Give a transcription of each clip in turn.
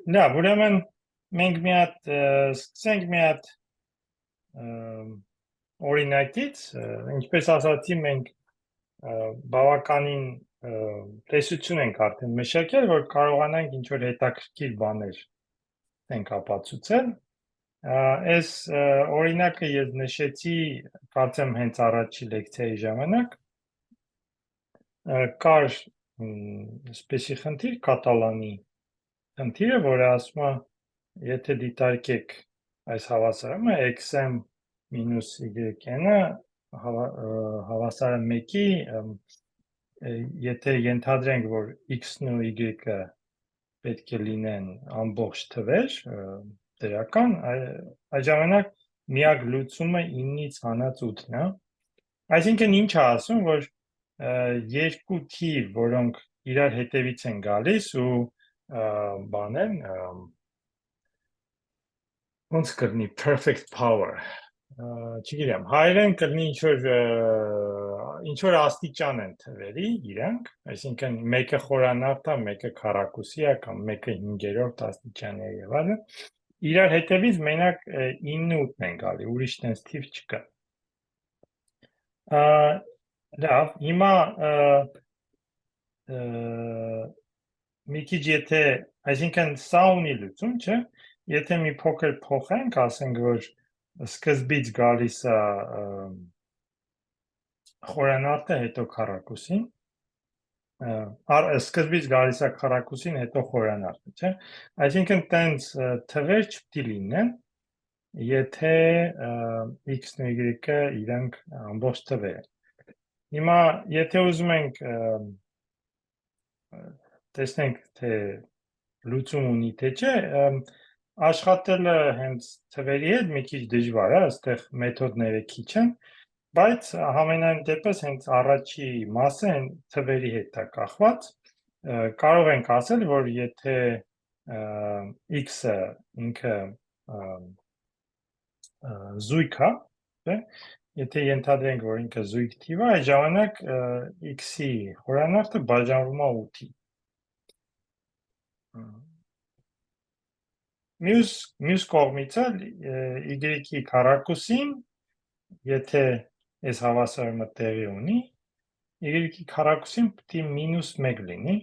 Լավ, ուրեմն մենք մի հատ սկսենք մի հատ օրինակից, ինչպես ասացի, մենք բավականին տեսություն ենք արդեն մշակել, որ կարողանանք ինչ որ հետաքրքիր բաներ ենք ապացուցել։ Այս օրինակը ես նշեցի, կարծեմ հենց առաջի լեկցիայի ժամանակ, կար սպեսի խնդիր կատալանի խնդիրը, որը ասում է, եթե դիտարկեք այս հավասարումը xm մինուս yn-ը հավասարը 1-ի, եթե ենթադրենք, որ x-ն ու y-ը պետք է լինեն ամբողջ թվեր, դրական, այդ ժամանակ միակ լուծումը 9-ից հանած 8-ն է։ Այսինքն ինչ է ասում, որ երկու թիվ, որոնք իրար հետևից են գալիս ու բան են, ոնց կրնի perfect power, չգիտեմ, հայերեն կրնի ինչ որ աստիճան են թվերի իրանք, այսինքն մեկը խորանարդ է, մեկը քառակուսի է կամ մեկը 5-րդ աստիճան է եւ այլն, իրար հետևից մենակ 9-8-ն են գալի, ուրիշ տենց թիվ չկա։ Լավ, հիմա մի քիչ եթե, այսինքն սա ունի լուծում, չէ՞, եթե մի փոքր փոխենք, ասենք որ սկզբից գալիս է խորանարդը, հետո քառակուսին, սկզբից գալիս է քառակուսին, հետո խորանարդը, չէ՞, այսինքն տենց թվեր չպետք է լինեն, եթե x-ն ու y-ը իրանք ամբողջ թվեր են։ Հիմա եթե ուզում ենք տեսնենք, թե լուծում ունի, թե չէ, աշխատելը հենց թվերի հետ մի քիչ դժվար է, այստեղ մեթոդները քիչ են, բայց համենայն դեպս հենց առաջի մասը հենց թվերի հետ է կախված, կարող ենք ասել, որ եթե x-ը ինքը զույգ է, չէ՞, եթե ենթադրենք, որ ինքը զույգ թիվ է, այդ ժամանակ x-ի խորանարդը բաժանվում է 8-ի։ Մյուս կողմից y-ի քառակուսին, եթե այս հավասարումը տեղի ունի, y-ի քառակուսին պետք է մինուս 1 լինի,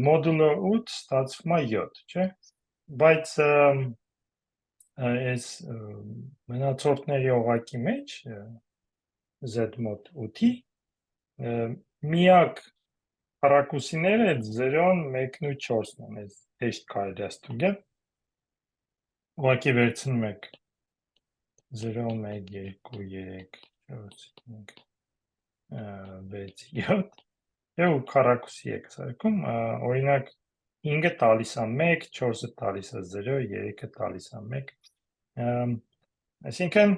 մոդուլը 8 ստացվում է 7, չէ՞, բայց այս մնացորդների օղակի մեջ z մոտ 8-ի միակ քառակուսիները 0-ն, 1-ն ու 4-ն են, այս հեշտ կարելի է ստուգել, ուղղակի վերցնում եք 0, 1, 2, 3, 4, 5, 6, 7 և քառակուսի եք սարքում, օրինակ 5-ը տալիս է 1, 4-ը տալիս է 0, 3-ը տալիս է 1, այսինքն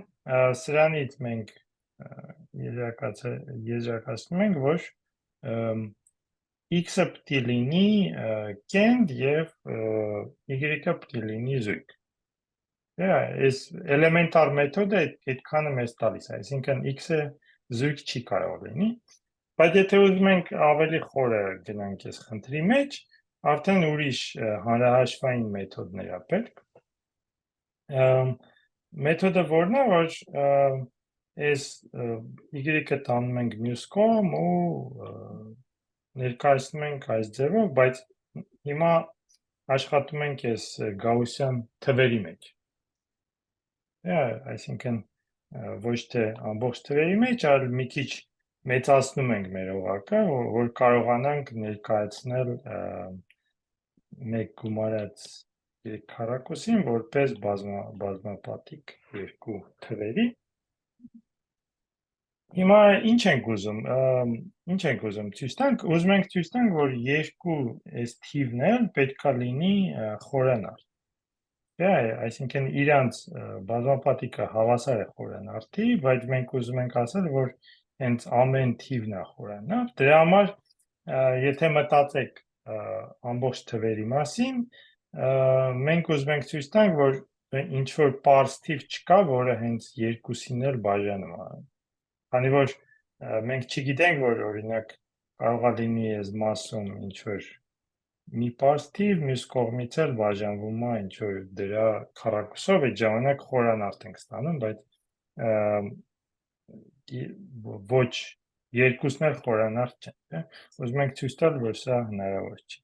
սրանից մենք եզրակացնում ենք, որ x-ը պետք է լինի կենդ և y-ը պետք է լինի զույգ։ Այս էլեմենտար մեթոդը այդքանը մեզ տալիս է, այսինքն x-ը զույգ չի կարող լինի, բայց եթե ուզում ենք ավելի խորը գնանք այս խնդրի մեջ, արդեն ուրիշ հանրահաշվային մեթոդներ է պետք։ Մեթոդը որն է, որ այս y-ը տանում ենք մյուս կողմ ու ներկայացնում ենք այս ձևով, բայց հիմա աշխատում ենք այս գաուսյան թվերի մեջ։ Այսինքն ոչ թե ամբողջ թվերի մեջ, այլ մի քիչ մեծացնում ենք մեր օղակը, որ կարողանանք ներկայացնել մեկ գումարած քառակուսին որպես բազմապատիկ երկու թվերի։ Հիմա ինչ ենք ուզում ցույց տանք, ուզում ենք ցույց տանք, որ երկու այս թիվն էլ պետքա լինի խորանարդ։ Այսինքն իրանց բազմապատիկը հավասար է խորանարդի, բայց մենք ուզում ենք ասել, որ հենց ամեն թիվն է խորանարդ, դրա համար եթե մտածեք ամբողջ թվերի մասին, մենք ուզում ենք ցույց տանք, որ ինչ որ պարզ թիվ չկա, որը հենց երկուսին էլ բաժանում է, քանի որ մենք չգիտենք, որ օրինակ կարող է լինի այս մասում ինչ որ մի պարզ թիվ, մյուս կողմից էլ բաժանվում է ինչ որ դրա քառակուսով, այդ ժամանակ խորանարդ ենք ստանում, բայց ոչ երկուսն էլ խորանարդ չեն, չէ՞։ Ուզում ենք ցույց տալ, որ սա հնարավոր չի։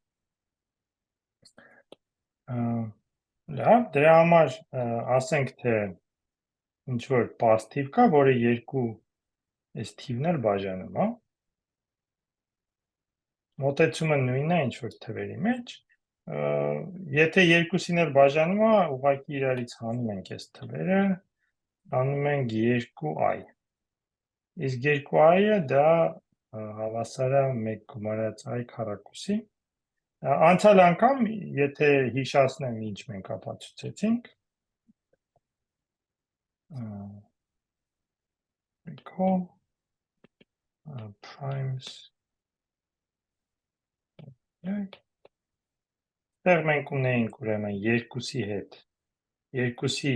Լավ, դրա համար ասենք թե ինչ որ պարզ թիվ կա, որը երկու այս թիվն էլ բաժանում է։ Մոտեցումը նույնն է ինչ որ թվերի մեջ։ Եթե երկուսին էլ բաժանում է, ուղղակի իրարից հանում ենք այս թվերը, հանում ենք 2i։ Իսկ 2i-ը դա հավասար է 1 գումարած i քառակուսի։ Անցյալ անգամ, եթե հիշացնեմ ինչ մենք ապացուցեցինք, recall primes Դեռ մենք ունեինք ուրեմն երկուսի հետ, երկուսի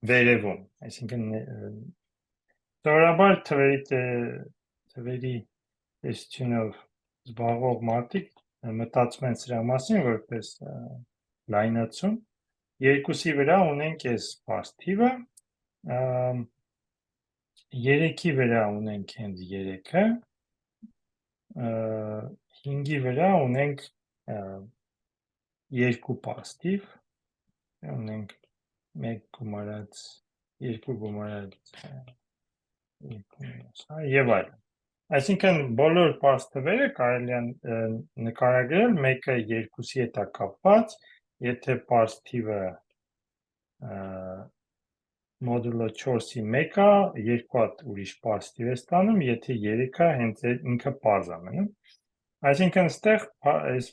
վերևում, այսինքն սովորաբար թվերի տեսությունով զբաղվող մարդիկ մտածում են սրա մասին, որպես լայնացում, երկուսի վրա ունենք այս պարզ թիվը, 3-ի վրա ունենք հենց 3-ը, 5-ի վրա ունենք 2 պարզ թիվ, ունենք 1 գումարած 2 գումարած եւ այլն։ Այսինքն բոլոր պարզ թվերը կարելի է նկարագրել մեկը երկուսի հետ է կապված, եթե պարզ թիվը մոդուլո 4-ի 1-ը, երկու հատ ուրիշ պարզ թիվ է ստանում, եթե 3-ը հենց ինքը պարզ է մնում։ Այսինքն ստեղ այս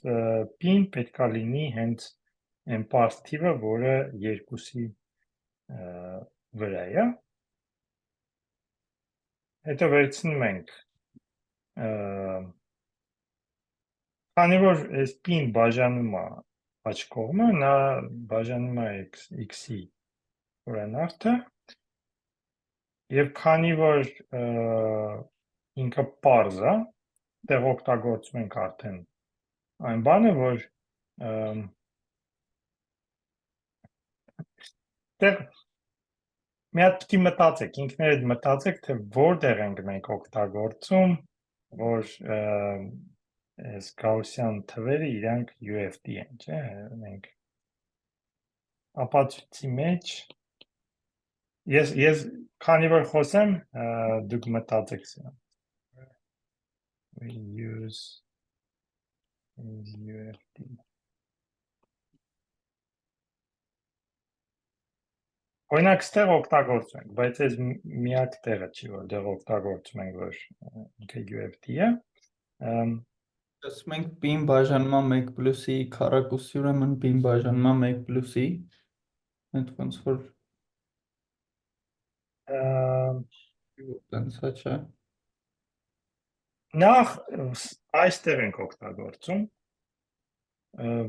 p-ն պետք է լինի հենց այն պարզ թիվը, որը երկուսի վրա է։ Հետո վերցնում ենք, քանի որ այս p-ն բաժանում է աջ կողմը, նա բաժանում է x-ի խորանարդը, եւ քանի որ ինքը պարզ է, դեռ օգտագործում ենք արդեն այն բանը, որ դեռ մի հատ պիտի մտածեք, ինքներդ մտածեք, թե որտեղ ենք մենք օգտագործում, որ այս գաուսյան թվերը իրանք UFD են, չէ՞, մենք ապացույցի մեջ ես քանի որ խոսեմ, դուք մտածեք սրա։ We use UFD. Օրինակ ստեղ օգտագործում ենք, բայց այս միակ տեղը չի, որ դեռ օգտագործում ենք, որ ինքը UFD-ը։ Ասում ենք p-ն բաժանում է 1 + i քառակուսի, ուրեմն p-ն բաժանում է 1 + i։ Այդ ոնց որ տենց է, չէ։ Նախ այստեղ ենք օգտագործում,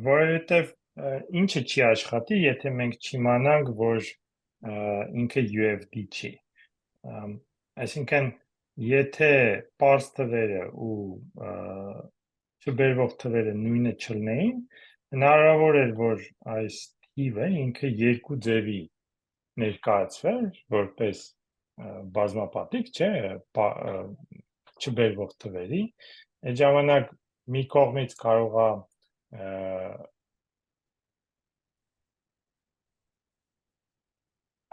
որովհետև ինչը չի աշխատի, եթե մենք չիմանանք, որ ինքը UFD չի։ Այսինքն, եթե պարզ թվերը ու չբերվող թվերը նույնը չլինեին, հնարավոր էր, որ այս թիվը ինքը երկու ձևի ներկայացվեր, որպես բազմապատիկ, չէ, չբերվող թվերի, այդ ժամանակ մի կողմից կարող է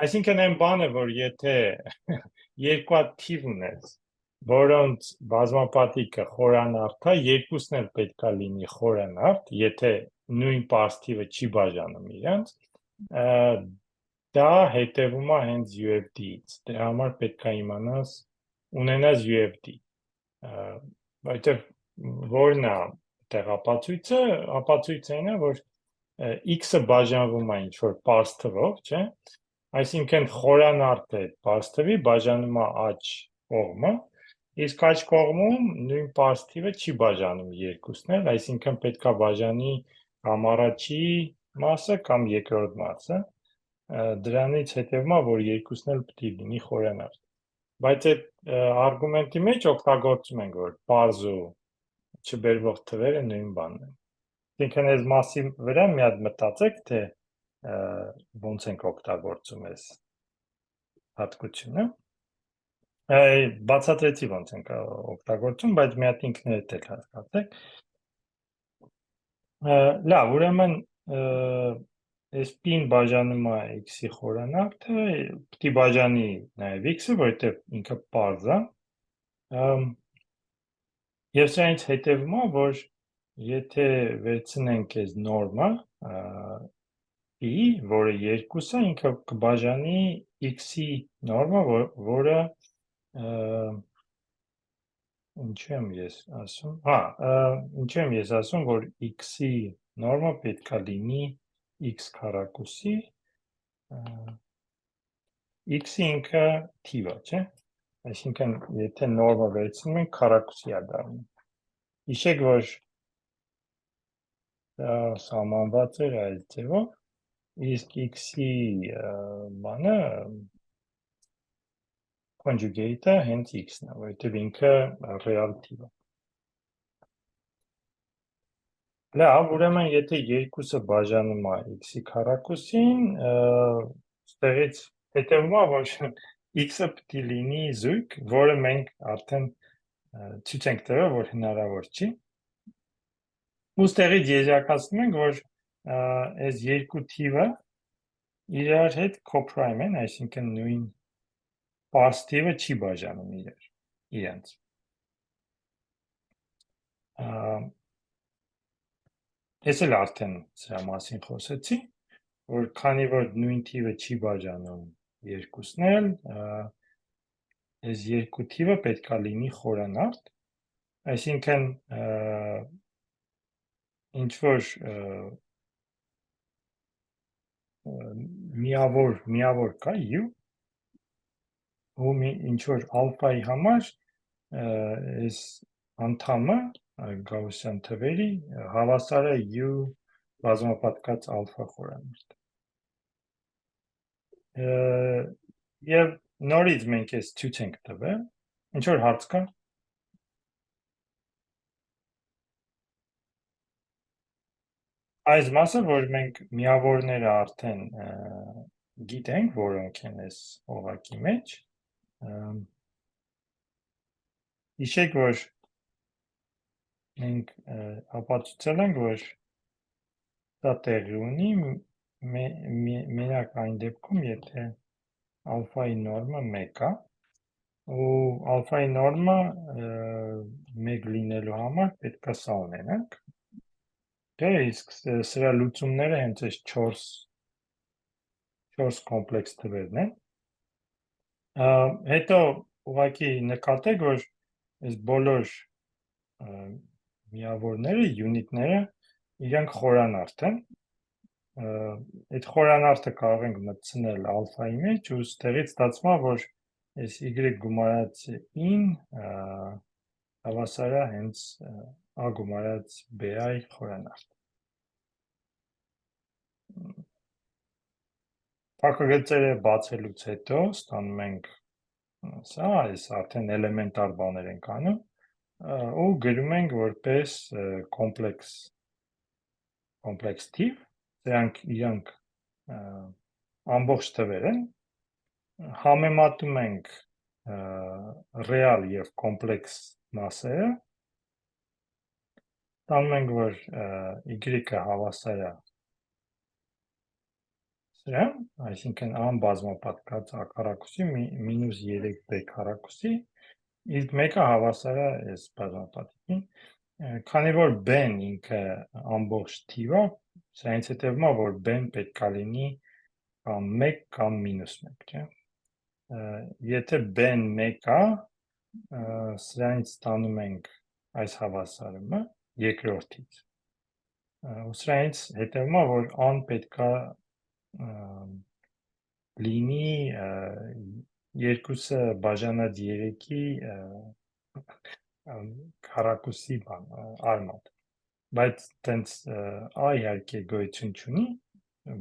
Այսինքն այն բանը, որ եթե երկու հատ թիվ ունես, որոնց բազմապատիկը խորանարդ է, երկուսն էլ պետք է լինի խորանարդ, եթե նույն պարզ թիվը չի բաժանում իրենց, դա հետևում է հենց UFD-ից, դրա համար պետք է իմանաս ունենաս UFD, որտեղ որն է տեղապացույցը, ապացույցը այն է, որ x-ը բաժանվում է ինչ-որ պարզ թվով, չէ, այսինքն խորանարդը պարզ թվի բաժանում է աջ կողմը, իսկ աջ կողմում նույն պարզ թիվը չի բաժանում երկուսն էլ, այսինքն պետք է բաժանի կամ առաջի մասը կամ երկրորդ մասը, դրանից հետևում է, որ երկուսն էլ պետք է լինի խորանարդ։ Բայց այդ արգումենտի մեջ օգտագործում ենք, որ պարզ ու չբերվող թվերը նույն բանն են։ Այսինքն այս մասի վրա մի հատ մտածեք, թե ոնց ենք օգտագործում այս հատկությունը։ Բացատրեցի ոնց ենք օգտագործում, բայց մի հատ ինքներդ եք հասկացեք։ Լավ, ուրեմն այս p-ն բաժանում է x-ի խորանարդը, պետք է բաժանի նաև x-ը, որովհետև ինքը պարզ է։ Եվ սրանից հետևում է, որ եթե վերցնենք այս նորմը p, որը 2-ը, ինքը կբաժանի x-ի նորմը, որը ինչու եմ ես ասում, որ x-ի նորմը պետք է լինի x քառակուսի, x-ը ինքը թիվ է, չէ՞։ Այսինքն, եթե նորմը վերցնում ենք, քառակուսի է դառնում։ Հիշեք, որ սահմանված էր այս ձևով, իսկ x-ի բանը conjugate-ը հենց x-ն է, որովհետև ինքը ռեալ թիվ է։ Լավ, ուրեմն եթե 2-ը բաժանում է x-ի քառակուսին, ստեղից հետևում է, որ x-ը պետք է լինի զույգ, որը մենք արդեն ցույց ենք տվել, որ հնարավոր չի։ Ու ստեղից եզրակացնում ենք, որ այս երկու թիվը իրար հետ coprime են, այսինքն նույն պարզ թիվը չի բաժանում իրենց։ Ես էլ արդեն սրա մասին խոսեցի, որ քանի որ նույն թիվը չի բաժանում երկուսն էլ, այս երկու թիվը պետք է լինի խորանարդ, այսինքն ինչ-որ միավոր կա u, ու ինչ-որ ալֆայի համար այս անդամը գաուսյան թվերի հավասար է u բազմապատկած ալֆա խորանարդ։ Եվ նորից մենք այս ցույց ենք տվել, ինչ-որ հարց կա։ Այս մասը, որ մենք միավորները արդեն գիտենք, որոնք են այս օղակի մեջ, հիշեք, որ մենք ապացուցել ենք, որ դա տեղի ունի մենակ այն դեպքում, եթե ալֆայի նորմը 1 է, ու ալֆայի նորմը 1 լինելու համար պետք է սա ունենանք։ Իսկ սրա լուծումները հենց այս 4 կոմպլեքս թվերն են։ Հետո ուղղակի նկատեք, որ այս բոլոր միավորները, յունիտները իրանք խորանարդ են։ Այդ խորանարդը կարող ենք մտցնել ալֆայի մեջ ու ստեղից ստացվում է, որ այս y գումարած in հավասար է հենց a գումարած bi խորանարդ։ Փակագծերը բացելուց հետո ստանում ենք սա, այս արդեն էլեմենտար բաներ ենք անում, ու գրում ենք որպես կոմպլեքս թիվ, իրանք ամբողջ թվեր են, համեմատում ենք ռեալ և կոմպլեքս մասերը, ստանում ենք, որ y-ը հավասար է սրան, այսինքն a-ն բազմապատկած a քառակուսի մինուս 3b քառակուսի, իսկ մեկը հավասար է այս բազմապատկին։ Քանի որ b-ն ինքը ամբողջ թիվ է, սրանից հետևում է, որ b-ն պետք է լինի կամ 1 կամ մինուս 1, չէ։ Եթե b-ն 1 է, սրանից ստանում ենք այս հավասարումը երկրորդից։ Ու սրանից հետևում է, որ a-ն պետք է լինի 2-ը բաժանած 3-ի քառակուսի արմատ, բայց տենց a իհարկե գոյություն չունի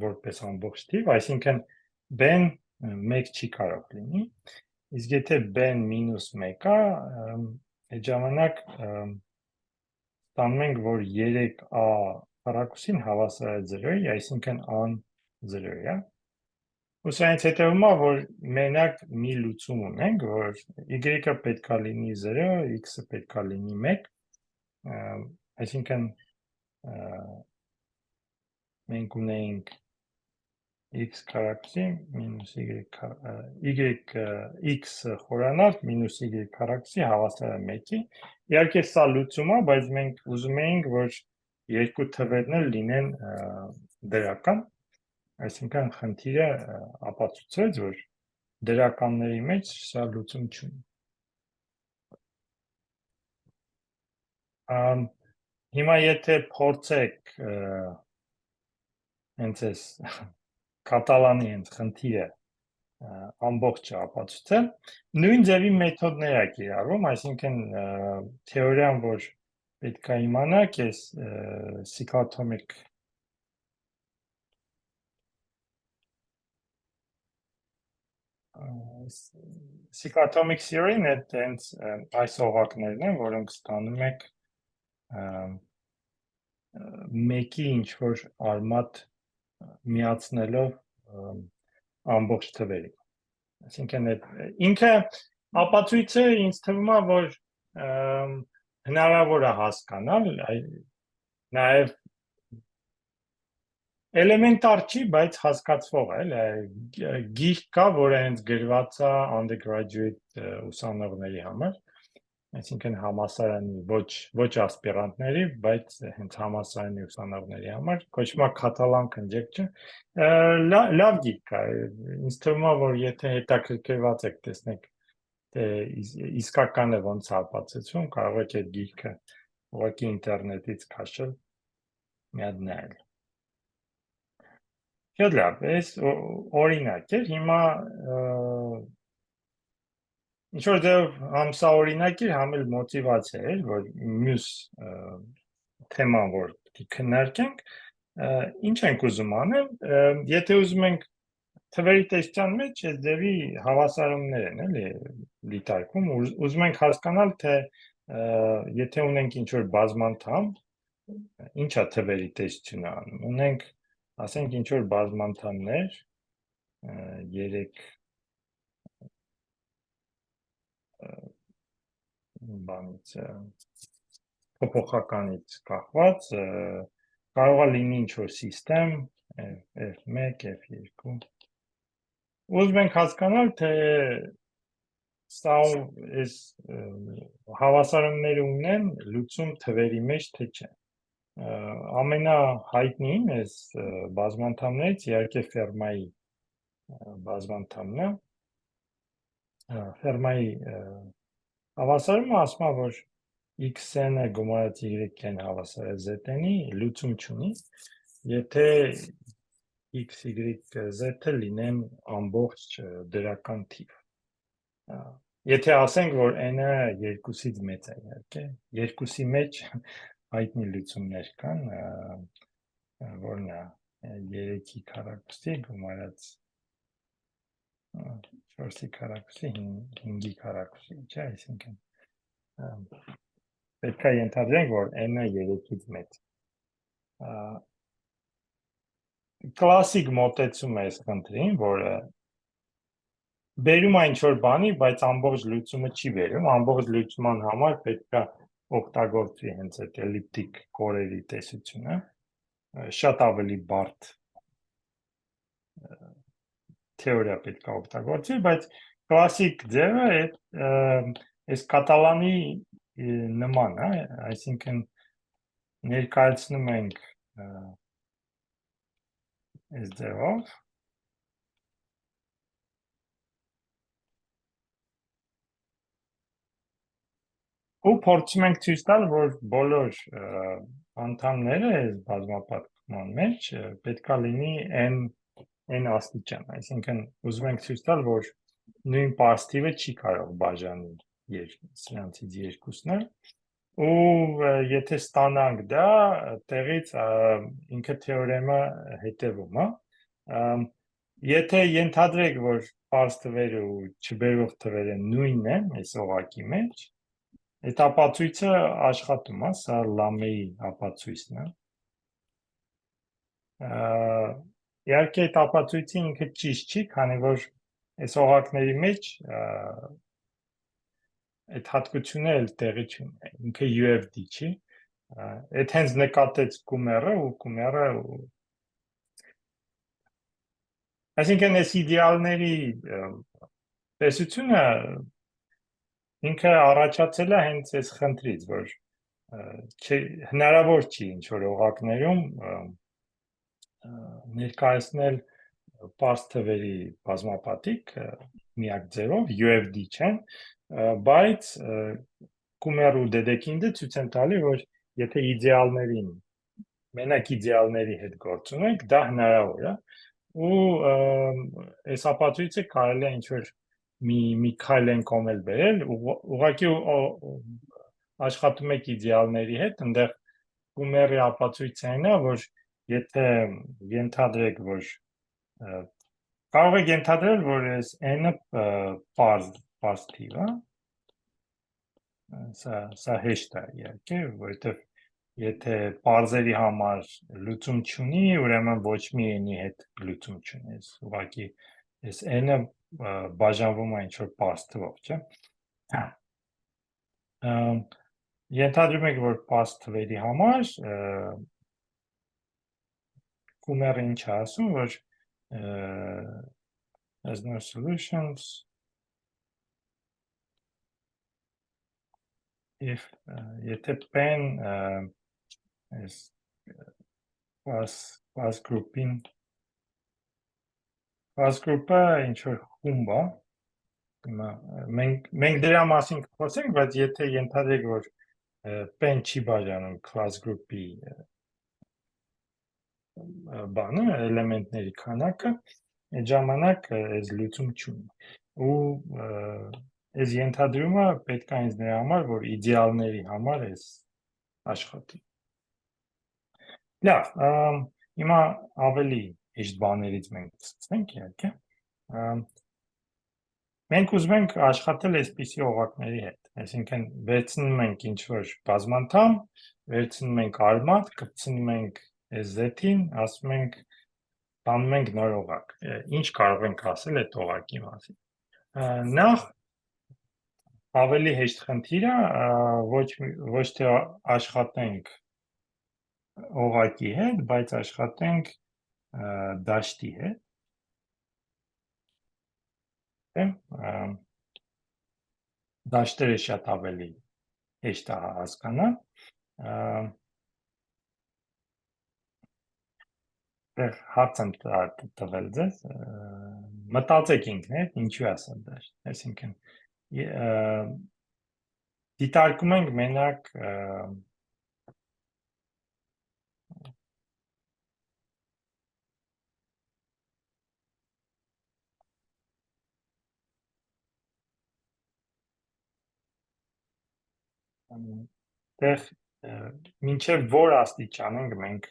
որպես ամբողջ թիվ, այսինքն b-ն 1 չի կարող լինի, Իսկ եթե b-ն -1 է, այդ ժամանակ ստանում ենք, որ 3a քառակուսին հավասար է 0-ի, այսինքն a-ն 0 է։ Ուսանից հետևում է, որ մենակ մի լուծում ունենք, որ y-ը պետք է լինի 0, x-ը պետք է լինի 1, այսինքն մենք ունենք x քառակուսի մինուս x խորանարդ մինուս y քառակուսի հավասար է 1-ի։ Իհարկե սա լուծում է, բայց մենք ուզում էինք, որ երկու թվերն էլ լինեն դրական, այսինքն խնդիրը ապացուցեց, որ դրականների մեջ սա լուծում չունի։ Հիմա եթե փորձեք հենց այս կատալանի հենց խնդիրը ամբողջը ապացուցել, նույն ձևի մեթոդներ է կիրառում, այսինքն թեորիան, որ պետք է իմանաք, այս cyclotomic theory-ն հենց այս օղակներն են, որոնք ստանում եք մեկի ինչ-որ արմատ միացնելով ամբողջ թվերի։ Այսինքն ինքը ապացույցը ինձ թվում է, որ հնարավոր է հասկանալ, նաև էլեմենտար չի, բայց հասկացվող է, գիրք կա, որը հենց գրված է undergraduate ուսանողների համար, այսինքն համալսարանի ոչ ասպիրանտների, բայց հենց համալսարանի ուսանողների համար, կոչվում է Catalan conjecture, լավ գիրք է, ինձ թվում է, որ եթե հետաքրքրված եք տեսնեք, թե իսկականը ոնց է ապացուցվում, կարող եք այդ գիրքը ուղղակի ինտերնետից քաշել, մի հատ նայել։ Շատ լավ, այս օրինակ էր, հիմա ինչ-որ ձև համ սա օրինակ էր, համ էլ մոտիվացիա էր, որ մյուս թեման, որ քննարկենք, ինչ ենք ուզում անել, եթե ուզում ենք թվերի տեսության մեջ այս ձևի հավասարումներ են, էլի դիտարկում, ուզում ենք հասկանալ, թե եթե ունենք ինչ-որ բազմանդամ, ինչ է թվերի տեսությունը անում, ունենք ասենք ինչ-որ բազմանդամներ, 3 բանից փոփոխականից կախված, կարող է լինի ինչ-որ սիստեմ, F1, F2, ուզում ենք հասկանալ, թե սա այս հավասարումները ունեն լուծում թվերի մեջ, թե չէ։ Ամենահայտնին այս բազմանդամներից իհարկե Ֆերմայի բազմանդամն է։ Ֆերմայի հավասարումը ասում է, որ x-ը գումարած y-ն հավասար է z-ի, լուծում չունի, եթե x, y, z-ը լինեն ամբողջ դրական թիվ։ Եթե ասենք, որ n-ը 2-ից մեծ է, իհարկե, 2-ի մեջ հայտնի լուծումներ կան, որն է 3-ի քառակուսի գումարած 4-ի քառակուսի 5-ի քառակուսի, չէ, այսինքն պետք է ենթադրենք, որ n-ը 3-ից մեծ։ Կլասիկ մոտեցում է այս խնդրին, որը բերում է ինչ-որ բանի, բայց ամբողջ լուծումը չի բերում, ամբողջ լուծման համար պետք է օգտագործվի հենց այդ էլիպտիկ կորերի տեսությունը, շատ ավելի բարդ թեորիա պետք է օգտագործվի, բայց կլասիկ ձևը այս կատալանի նման է, այսինքն ներկայացնում ենք այս ձևով, ու փորձում ենք ցույց տալ, որ բոլոր անդամները այս բազմապատկման մեջ պետք է լինի n աստիճան, այսինքն ուզում ենք ցույց տալ, որ նույն պարսթիվը չի կարող բաժանել սրանցից երկուսն է, ու եթե ստանանք դա, տեղից ինքը թեորեմը հետևում է, Եթե ենթադրեք, որ պարզ թվերը ու չբերող թվերը նույնն են այս օղակի մեջ, այդ ապացույցը աշխատում է, սա լամեի ապացույցն է։ Իհարկե այդ ապացույցը ինքը ճիշտ չի, քանի որ այս օղակների մեջ այդ հատկությունները էլ տեղի չունեն, ինքը UFD չի, այդ հենց նկատեց կումերը ու կումերը այսինքն այս իդեալների տեսությունը ինքը առաջացել է հենց այս խնդրից, որ հնարավոր չի ինչ-որ օղակներում ներկայացնել պարզ թվերի բազմապատիկ միակ ձևով, UFD չեն, բայց կումեր ու դեդեկինդը ցույց են տալի, որ եթե իդեալներին, մենակ իդեալների հետ գործ ունենք, դա հնարավոր է, ու այս ապացույցը կարելի է ինչ-որ մի քայլ են կոմել բերել, ուղղակի աշխատում եք իդեալների հետ, ընդեղ կումերի ապացույցը այն է, որ եթե ենթադրեք, որ կարող եք ենթադրել, որ այս n-ը պարզ թիվ է, սա հեշտ է իհարկե, որովհետև եթե պարզերի համար լուծում չունի, ուրեմն ոչ մի n-ի հետ լուծում չունի, ուղղակի այս n-ը բաժանվում է ինչ-որ պարզ թվով, չէ՞։ Ենթադրում եք, որ պարզ թվերի համար կումերը ինչ է ասում, որ has no solutions if եթե pen is class group-ին class group-ը ինչ-որ խումբ է, մենք դրա մասին կխոսենք, բայց եթե ենթադրեք, որ pen չի բաժանում class group-ի բանը, էլեմենտների քանակը, այդ ժամանակ այս լուծում չունի։ Ու այս ենթադրումը պետք է ինձ նրա համար, որ իդեալների համար այս աշխատի։ Լավ, հիմա ավելի հեշտ բաներից մենք սկսենք, իհարկե։ Մենք ուզում ենք աշխատել այսպիսի օղակների հետ, այսինքն վերցնում ենք ինչ-որ բազմանդամ, վերցնում ենք արմատ, կպցնում ենք այս Z-ին, ասում ենք տանում ենք նոր օղակ։ Ինչ կարող ենք ասել այդ օղակի մասին։ Նախ ավելի հեշտ խնդիրը ոչ թե աշխատենք օղակի հետ, բայց աշխատենք դաշտի հետ։ Դաշտերը շատ ավելի հեշտ է հասկանալ։ Հարց եմ տվել ձեզ, մտածեք ինքներդ, ինչու է սա դաշտ, այսինքն դիտարկում ենք մենակ մինչև որ աստիճան ենք մենք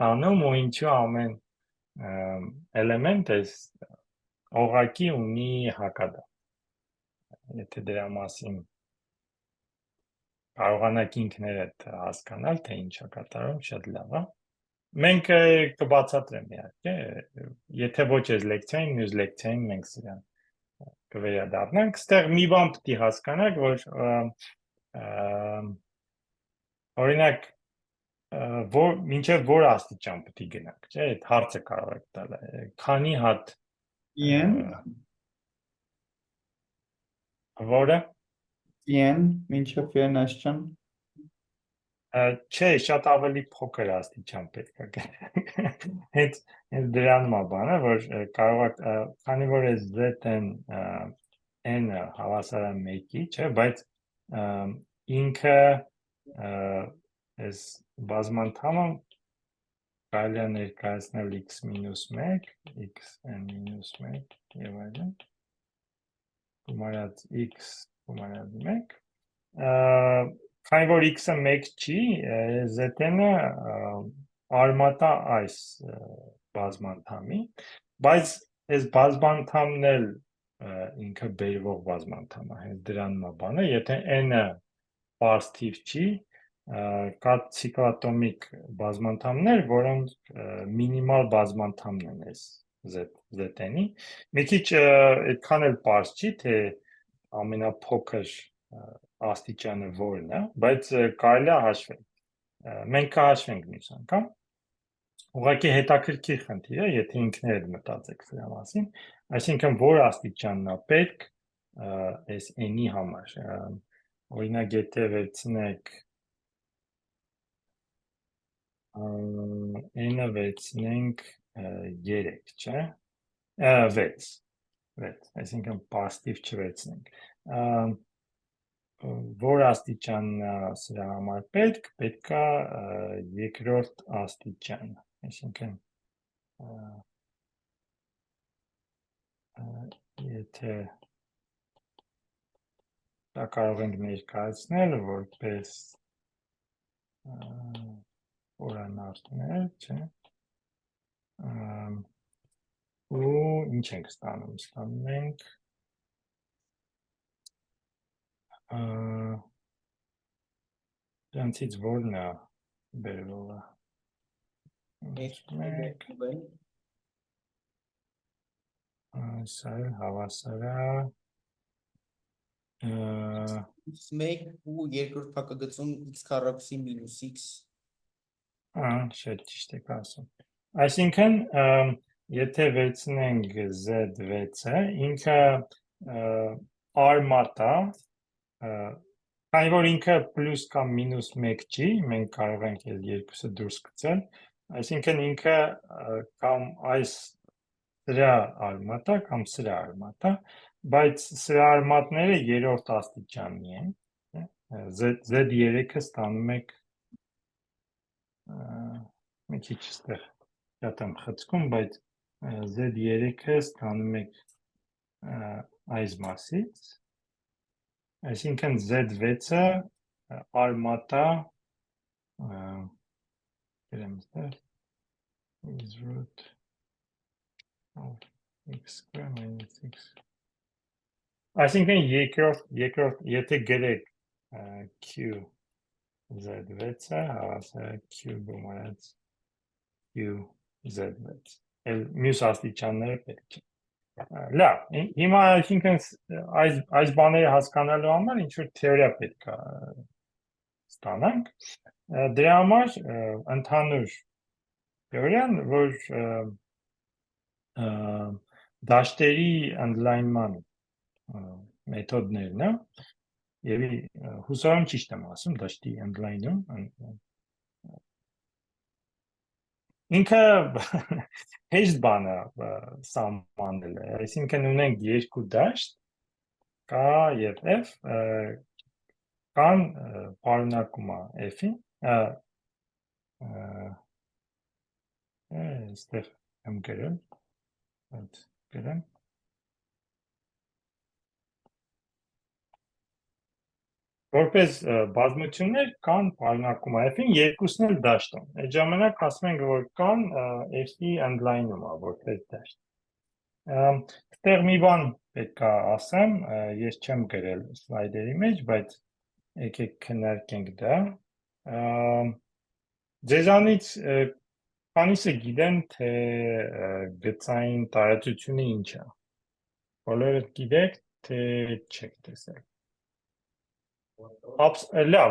տանում ու ինչու ամեն էլեմենտ էս օղակի ունի հակադարձ։ Եթե դրա մասին կարողանաք ինքներդ հասկանալ, թե ինչ է կատարում, շատ լավ է։ Մենք կբացատրեմ իհարկե, եթե ոչ այս լեկցիային, մյուս լեկցիային մենք սրան կվերադառնանք, ստեղ մի բան պետք է հասկանաք, որ օրինակ մինչև որ աստիճան պետք է գնանք, չէ՞, այդ հարցը կարող եք տալ, քանի հատ n որը n մինչև n աստիճան չէ, շատ ավելի փոքր աստիճան պետք է գնանք։ Հենց դրանում է բանը, որ կարող եք, քանի որ այս z-ն n-ը հավասար է 1-ի, չէ, բայց ինքը այս բազմանդամը կարելի է ներկայացնել x-1, xn-1 եւ այլն, գումարած x գումարած 1, քանի որ x-ը 1 չի, z-ը արմատա այս բազմանդամի, բայց այս բազմանդամն էլ ինքը բերվող բազմանդամ է, հենց դրան մա բանը, եթե n-ը պարզ թիվ չի, կա ցիկլատոմիկ բազմանդամներ, որոնք մինիմալ բազմանդամն են այս ZN-ի, մի քիչ այդքան էլ պարզ չի, թե ամենափոքր աստիճանը որն է, բայց կարելի է հաշվել, մենք կհաշվենք մյուս անգամ, ուղղակի հետաքրքիր խնդիր է, եթե ինքներդ մտածեք սրա մասին, այսինքն որ աստիճանն է պետք այս n-ի համար, օրինակ եթե վերցնեք n-ը վերցնենք 3, չէ, 6, այսինքն պարզ թիվ չվերցնենք, որ աստիճանն է սրա համար պետք է երկրորդ աստիճան, այսինքն եթե դա կարող ենք ներկայացնել որպես օրանախներ, չէ, ու ինչ ենք ստանում, ստանում ենք դրանցից որն է բերվողը, սա հավասար է, Մեկ ու երկրորդ փակագծում x քառակուսի մինուս x շատ ճիշտ եք ասում, այսինքն եթե վերցնենք Z6-ը, ինքը արմատ է, քանի որ ինքը պլյուս կամ մինուս 1 չի, մենք կարող ենք այս երկուսը դուրս գցել, այսինքն ինքը կամ այս սրա արմատ է, կամ սրա արմատ է, բայց սրա արմատները երրորդ աստիճանի են, Z3-ը ստանում եք մի քիչ ստեղ շատ եմ խցկում, բայց Z3-ը ստանում եք այս մասից, այսինքն Z6-ը արմատ է, գրեմ ստեղ, is root of x square minus x, այսինքն երկրորդ, եթե գրեք Q Z6-ը, հավասար է Q գումարած Q Z6, մյուս աստիճանները պետք է, լավ, հիմա այսինքն այս բաները հասկանալու համար ինչ-որ թեորիա պետք է ստանանք, դրա համար ընդհանուր թեորիան, որ դաշտերի ընդլայնման մեթոդներն է, եւ հուսարում ճիշտ եմ ասում, դաշտի ընդլայնում, ինքը հեշտ բան է սահմանել, այսինքն ունենք երկու դաշտ, K եւ F, կան պարունակում է F-ին, այստեղ եմ գրել, գրեմ, որպես բազմություններ կան պարունակում է F-ին, երկուսն էլ դաշտում, այդ ժամանակ ասում ենք, որ կան F-ի ընդլայնում է, որպես դաշտ, ստեղ մի բան պետք է ասեմ, ես չեմ գրել սլայդերի մեջ, բայց եկեք քննարկենք դա, ձեզանից քանիսը գիտեն, թե գծային տարածությունը ինչ է, բոլորդ գիտեք, թե չեք տեսել, լավ,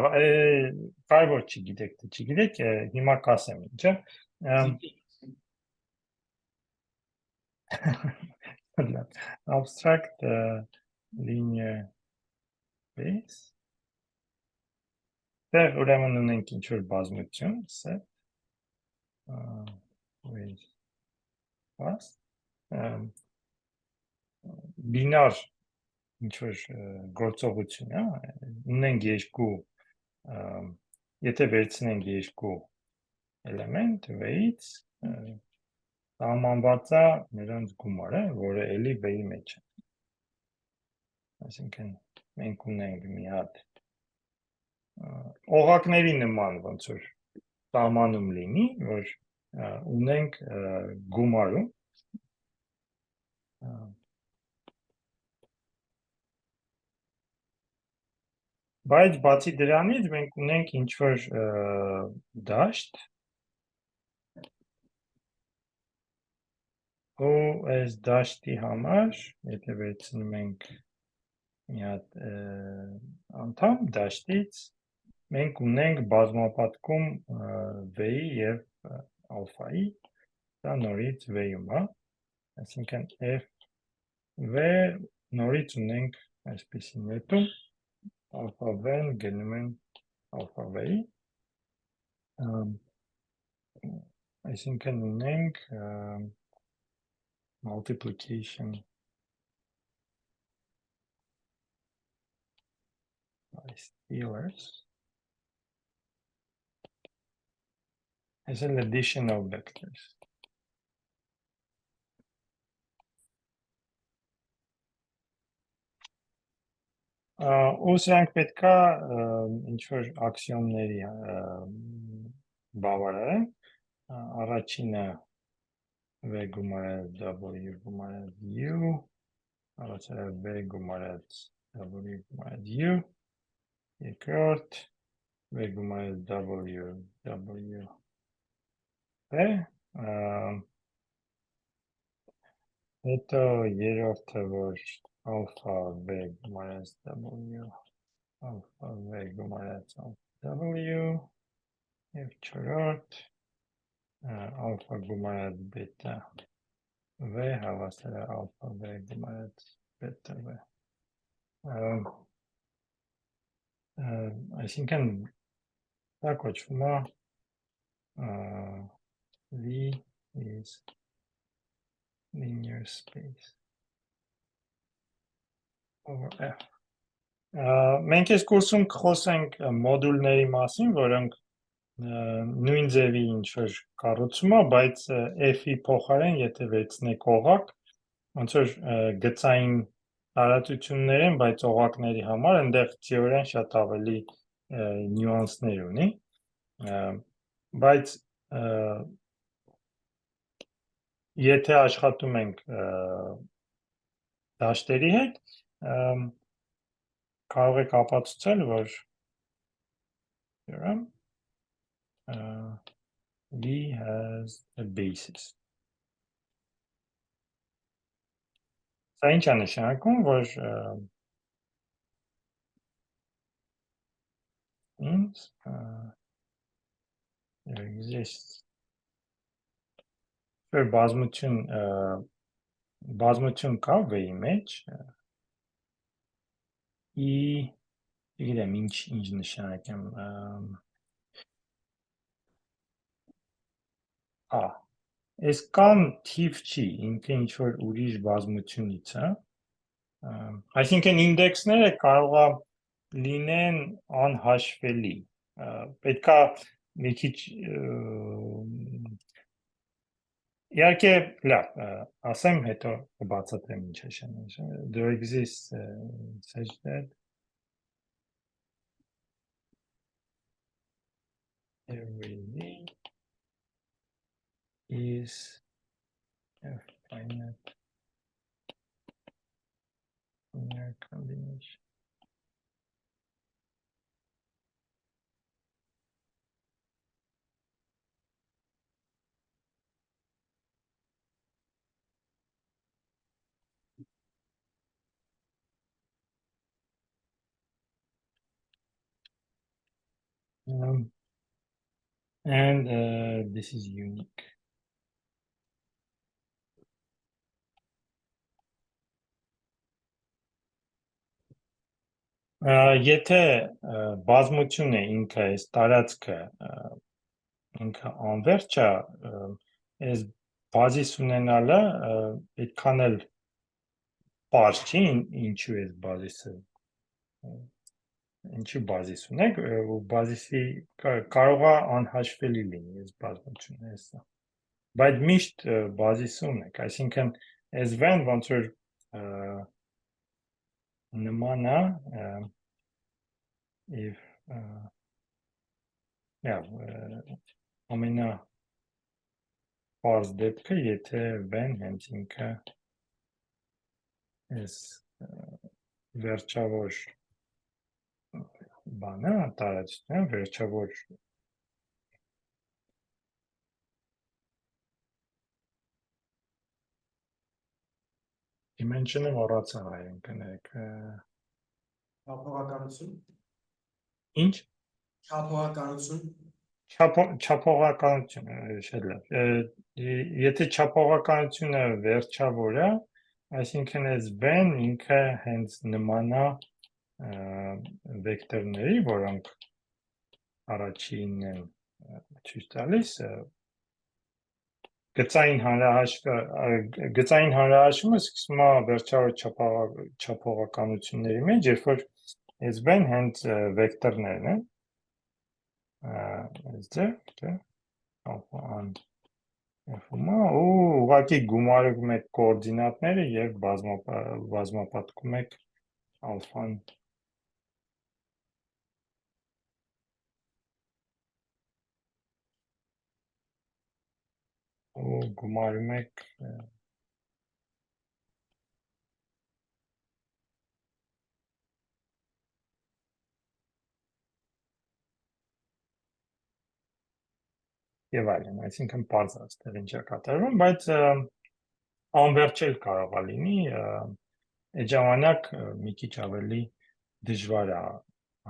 կարևոր չի գիտեք, թե չգիտեք, հիմա կասեմ ինչ է, abstract linear space, դեղ ուրեմն ունենք ինչ-որ բազմություն, set, with past, բինար ինչ-որ գործողություն է, ունենք երկու, եթե վերցնենք երկու էլեմենտ, weights, սահմանված է նրանց գումարը, որը էլի V-ի մեջ է, այսինքն մենք ունենք մի հատ օղակների նման ոնց որ սահմանում լինի, որ ունենք գումարում բայց բացի դրանից մենք ունենք ինչ-որ դաշտ ու այս դաշտի համար եթե վերցնում ենք մի հատ անդամ դաշտից մենք ունենք բազմապատկում v-ի եւ ալֆայի դա նորից v-ում է այսինքն f v նորից ունենք այսպիսի նետում alpha v-ն գնում են alpha v-ի այսինքն ունենք multiplication by scalars as an addition of vectors ու սրանք պետքա ինչ-որ աքսիոմների բավարարեն առաջինը v գումարած w գումարած u առաջինը v գումարած w գումարած u երկրորդ v գումարած w w հետո երրորդը որ alpha v գումարած w alpha v գումարած w եւ չորրորդ alpha գումարած beta v հավասար է alpha v գումարած beta v այսինքն դա կոչվում է v is linear space over f մենք այս կուրսում կխոսենք մոդուլների մասին, որոնք նույն ձևի ինչ-որ կառուցում է, բայց f-ի փոխարեն, եթե վերցնեք օղակ, ոնց որ գծային տարածություններ են, բայց օղակների համար այնտեղ թեորիան շատ ավելի նյուանսներ ունի, բայց եթե աշխատում ենք դաշտերի հետ, կարող եք ապացուցել, որ V has a basis. Սա ինչ է նշանակում, որ means there exists բազմություն կա V-ի մեջ Չգիտեմ ինչ նշանակեմ այս կամ թիվ չի, ինքը ինչ-որ ուրիշ բազմությունից է այսինքն ինդեքսները կարող է լինեն անհաշվելի պետքա մի քիչ իհարկե լավ ասեմ հետո կբացատրեմ ինչ է շնորհիվ there exists such that every V is a finite linear combination. And this is unique. Եթե բազմությունը ինքը այս տարածքը ինքը անվերջ է այս բազիս ունենալը այդքան էլ պարզ չի ինչու այս բազիսը ինչու բազիս ունեք ու բազիսի կարող է անհաշվելի լինի այս բազմությունը հեսա բայց միշտ բազիս ունեք այսինքն այս վեն ոնց որ նման է if ամենա պարզ դեպքը, եթե v-ն հենց ինքը այս վերջավոր բանը, տարածությունը, վերջավոր dimension-ը մոռացա հայերեն կներեք, Չափողականություն։ ինչ? Չափողականություն։ Չափողականությունը, շատ լավ, եթե չափողականությունը վերջավոր է, այսինքն այս v-ն ինքը հենց նման է վեկտորների, որոնք առաջինն են ցույց տալիս, գծային հանրահաշվումը սկսվում է վերջավոր չափողականությունների մեջ, երբ որ այս v-ն հենց վեկտորներն են, ու ուղղակի գումարում եք կոորդինատները եւ բազմապատկում եք ալֆան ու գումարում եք եւ այլն, այսինքն պարզ է այստեղ ինչ է կատարվում, բայց անվերջ էլ կարող է լինի, այդ ժամանակ մի քիչ ավելի դժվար է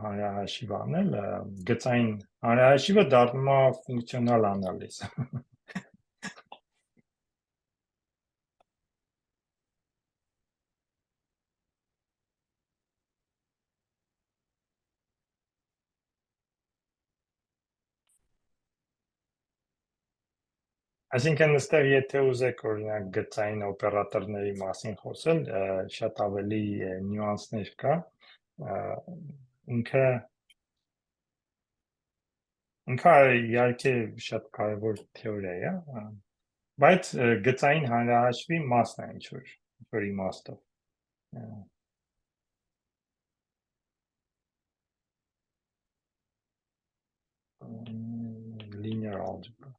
հանրահաշիվ անել, գծային հանրահաշիվը դառնում է ֆունկցիոնալ անալիզ։ Այսինքն այստեղ եթե ուզեք օրինակ գծային օպերատորների մասին խոսել, շատ ավելի նյուանսներ կա, ինքը իհարկե շատ կարևոր թեորիա է, բայց գծային հանրահաշվի մասն է ինչ-որ իմաստով։ Linear algebra։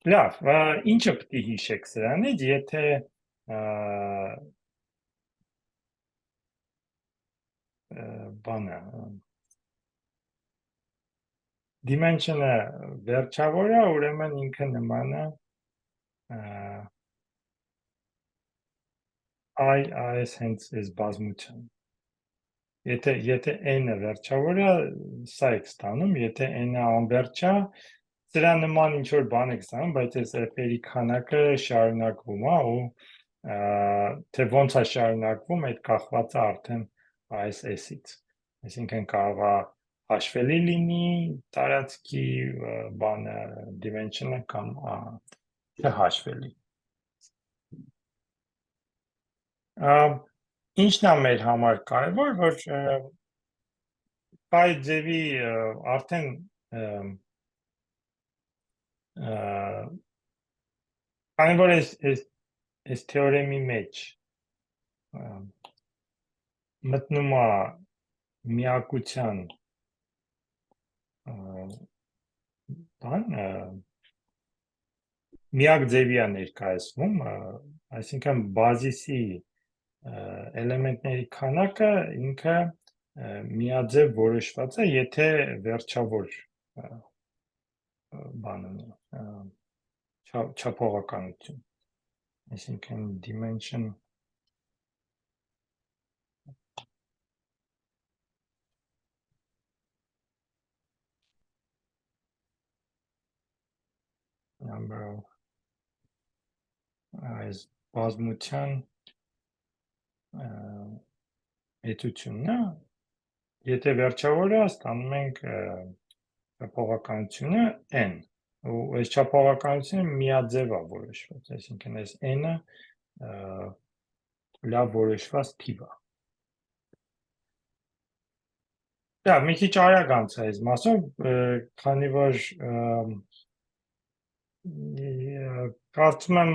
Լավ, ինչը պետք է հիշեք սրանից, եթե բանը dimension-ը վերջավոր է, ուրեմն ինքը նման է այս հենց այս բազմության։ Եթե n-ը վերջավոր է, սա եք ստանում, եթե n-ը անվերջ է, սրա նման ինչ-որ բան եք ստանում, բայց այս f-երի քանակը շարունակվում է ու թե ոնց է շարունակվում, այդ կախված է արդեն այս s-ից։ Այսինքն կարող է հաշվելի լինի տարածքի բանը dimension-ը կամ չհաշվելի։ Ինչն է մեր համար կարևոր, որ այդ ձևի արդեն քանի որ այս թեորեմի մեջ մտնում է միակության բան, միակ ձևի է ներկայացվում, այսինքն բազիսի էլեմենտների քանակը ինքը միաձև որոշված է, եթե վերջավոր բան ունի, չափողականություն, այսինքն dimension number of այս բազմության էթությունն է, եթե վերջավոր է, ստանում ենք չափողականությունը n, ու այս չափողականությունը միաձև է որոշված, այսինքն այս n-ը լավ որոշված թիվ է։ Դա մի քիչ արագ անցա այս մասով, քանի որ կարծում եմ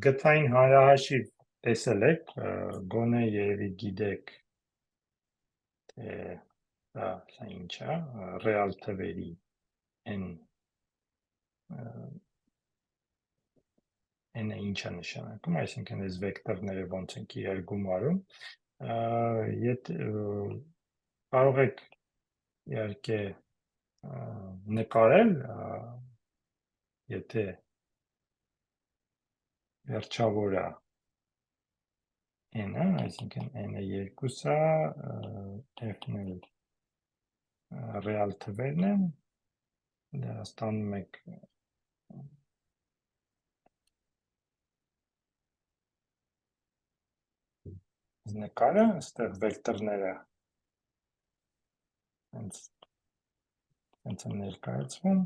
գծային հանրահաշիվ տեսել եք, գոնե երևի գիտեք, թե սա ինչ է, ռեալ թվերի n n-ը ինչ է նշանակում, այսինքն այս վեկտորները ոնց ենք իրար գումարում, եթե կարող եք իհարկե նկարել, եթե վերջավորը n-ը, այսինքն n-ը 2-ը, f-ն էլ ռեալ թվերն են, դա ստանում եք նկարը, այստեղ վեկտորները հենց են ներկայացվում,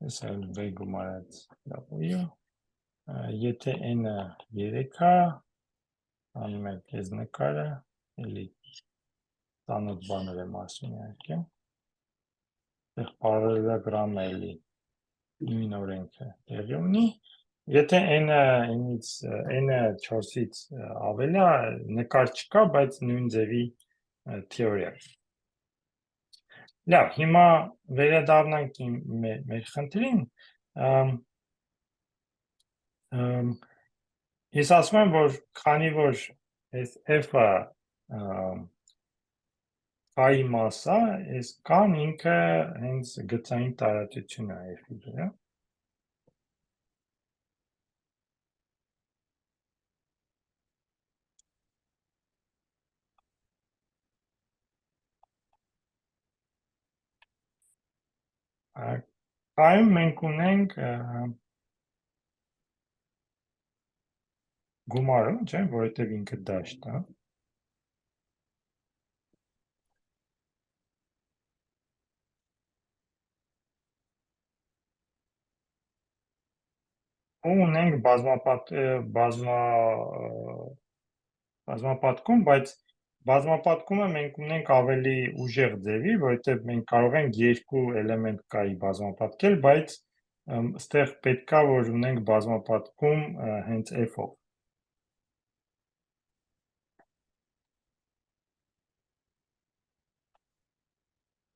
ես այլ v գումարած w, եթե n-ը 3-ը, անում եք ես նկարը, էլի ծանոթ բաներ եմ ասում իհարկե, այստեղ պարալելոգրամը էլի նույն օրենքը տեղի ունի, եթե n-ը 4-ից ավել է, նկար չկա, բայց նույն ձևի թեորիա։ Լավ, հիմա վերադառնանք մեր խնդրին, ես ասում եմ, որ քանի որ այս f-ը k-ի մասը, այս k-ն ինքը հենց գծային տարածություն է f-ի վրա, Այում մենք ունենք գումարում, չէ, որովհետև ինքը դաշտ է, ու ունենք բազմապատկում, բայց բազմապատկումը մենք ունենք ավելի ուժեղ ձևի, որովհետև մենք կարող ենք երկու էլեմենտ կայի բազմապատկել, բայց ստեղ պետք է որ ունենք բազմապատկում հենց f-ով։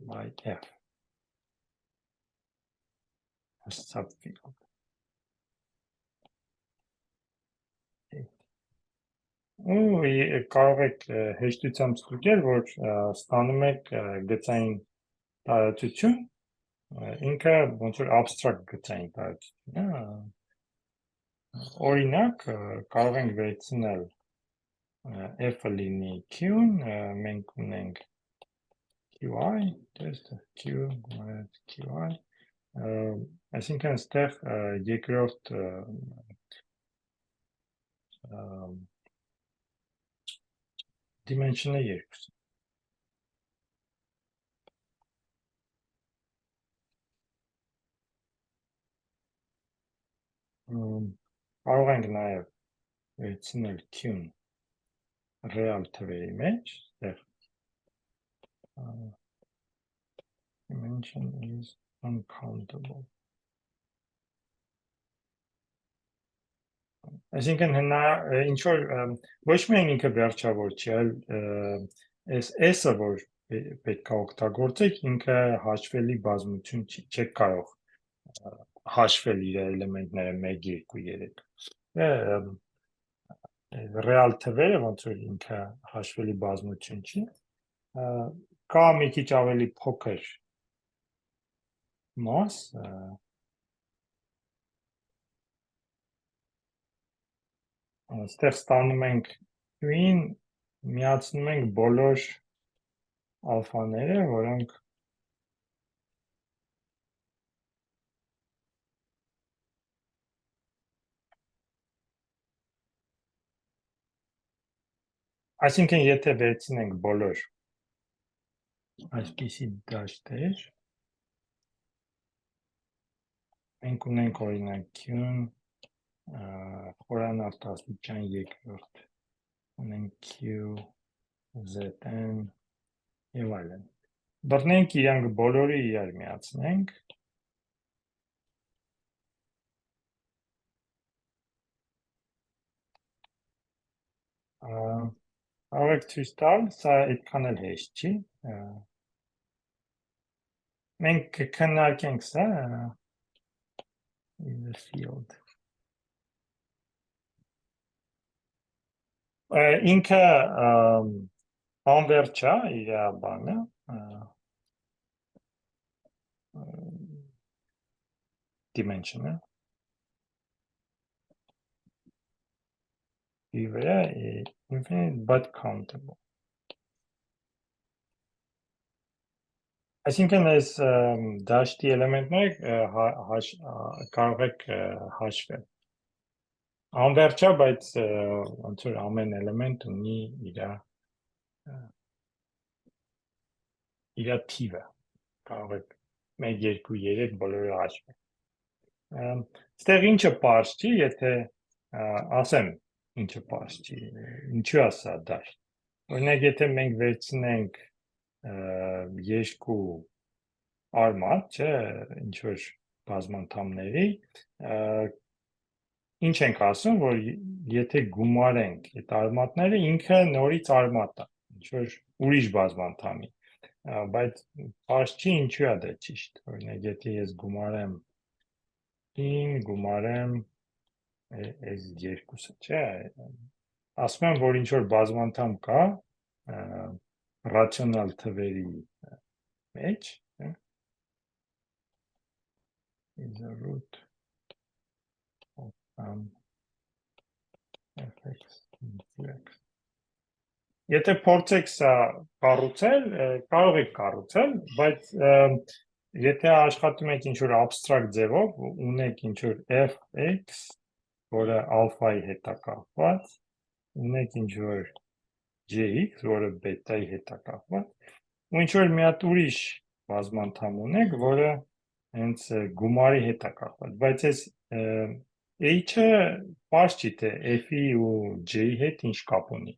By f։ Subfield։ Ու կարող եք հեշտությամբ ստուգել, որ ստանում եք գծային տարածություն, ինքը ոնց որ abstract գծային տարածություն է, օրինակ կարող ենք վերցնել f-ը լինի q-ն, մենք ունենք qi, տեստը q, qi, այսինքն այստեղ երկրորդ dimension-ը 2 կարող ենք նաև վերցնել q-ն ռեալ թվերի մեջ, այստեղ dimension is uncountable։ Այսինքն ինչ որ ոչ միայն ինքը վերջավոր չի, այլ այս s-ը, որ պետք է օգտագործեք, ինքը հաշվելի բազմություն չի, չեք կարող հաշվել իր էլեմենտները 1, 2, 3։ Ռեալ թվերը, ոնց որ ինքը հաշվելի բազմություն չի, կա մի քիչ ավելի փոքր մաս, այստեղ ստանում ենք q-ին, միացնում ենք բոլոր ալֆաները, որոնք այսինքն եթե վերցնենք բոլոր այսպիսի դաշտեր, մենք ունենք օրինակ q-ն խորանարդ աստիճան երկրորդ, ունենք q, zn և այլն։ Բռնենք իրանք բոլորը իրար միացնենք, կարող եք ցույց տալ, սա այդքան էլ հեշտ չի, Մենք կքննարկենք սա in the field։ Ինքը անվերջ է իր բանը, dimension-ը։ Իր վրա infinite but countable։ Այսինքն այս դաշտի էլեմենտները կարող եք հաշվել։ Անվերջ է, բայց ոնց որ ամեն էլեմենտ ունի իր թիվը։ Կարող եք 1, 2, 3 բոլորը հաշվել։ Ստեղ ինչը պարզ չի, եթե ասեմ ինչը պարզ չի, ինչու է սա դաշտ։ Օրինակ, եթե մենք վերցնենք երկու արմատ, չէ, ինչ որ բազմանդամների, ինչ ենք ասում, որ եթե գումարենք այդ արմատները, ինքը նորից արմատ է, ինչ որ ուրիշ բազմանդամի, բայց պարզ չի ինչու է դա ճիշտ։ Օրինակ, եթե ես գումարեմ գումարեմ այս երկուսը, չէ, ասում եմ, որ ինչ որ բազմանդամ կա, ռացիոնալ թվերի մեջ, is the root of fx into x։ Եթե փորձեք սա կառուցել, կարող եք կառուցել, բայց եթե աշխատում եք ինչ-որ abstract ձևով, ունեք ինչ-որ fx, որը alpha-ի հետ է կապված, ունեք ինչ-որ jx, որը beta-ի հետ է կապված, ու ինչ-որ մի հատ ուրիշ բազմանդամ ունեք, որը հենց գումարի հետ է կապված, բայց այս h-ը պարզ չի, թե f-ի ու j-ի հետ ինչ կապ ունի։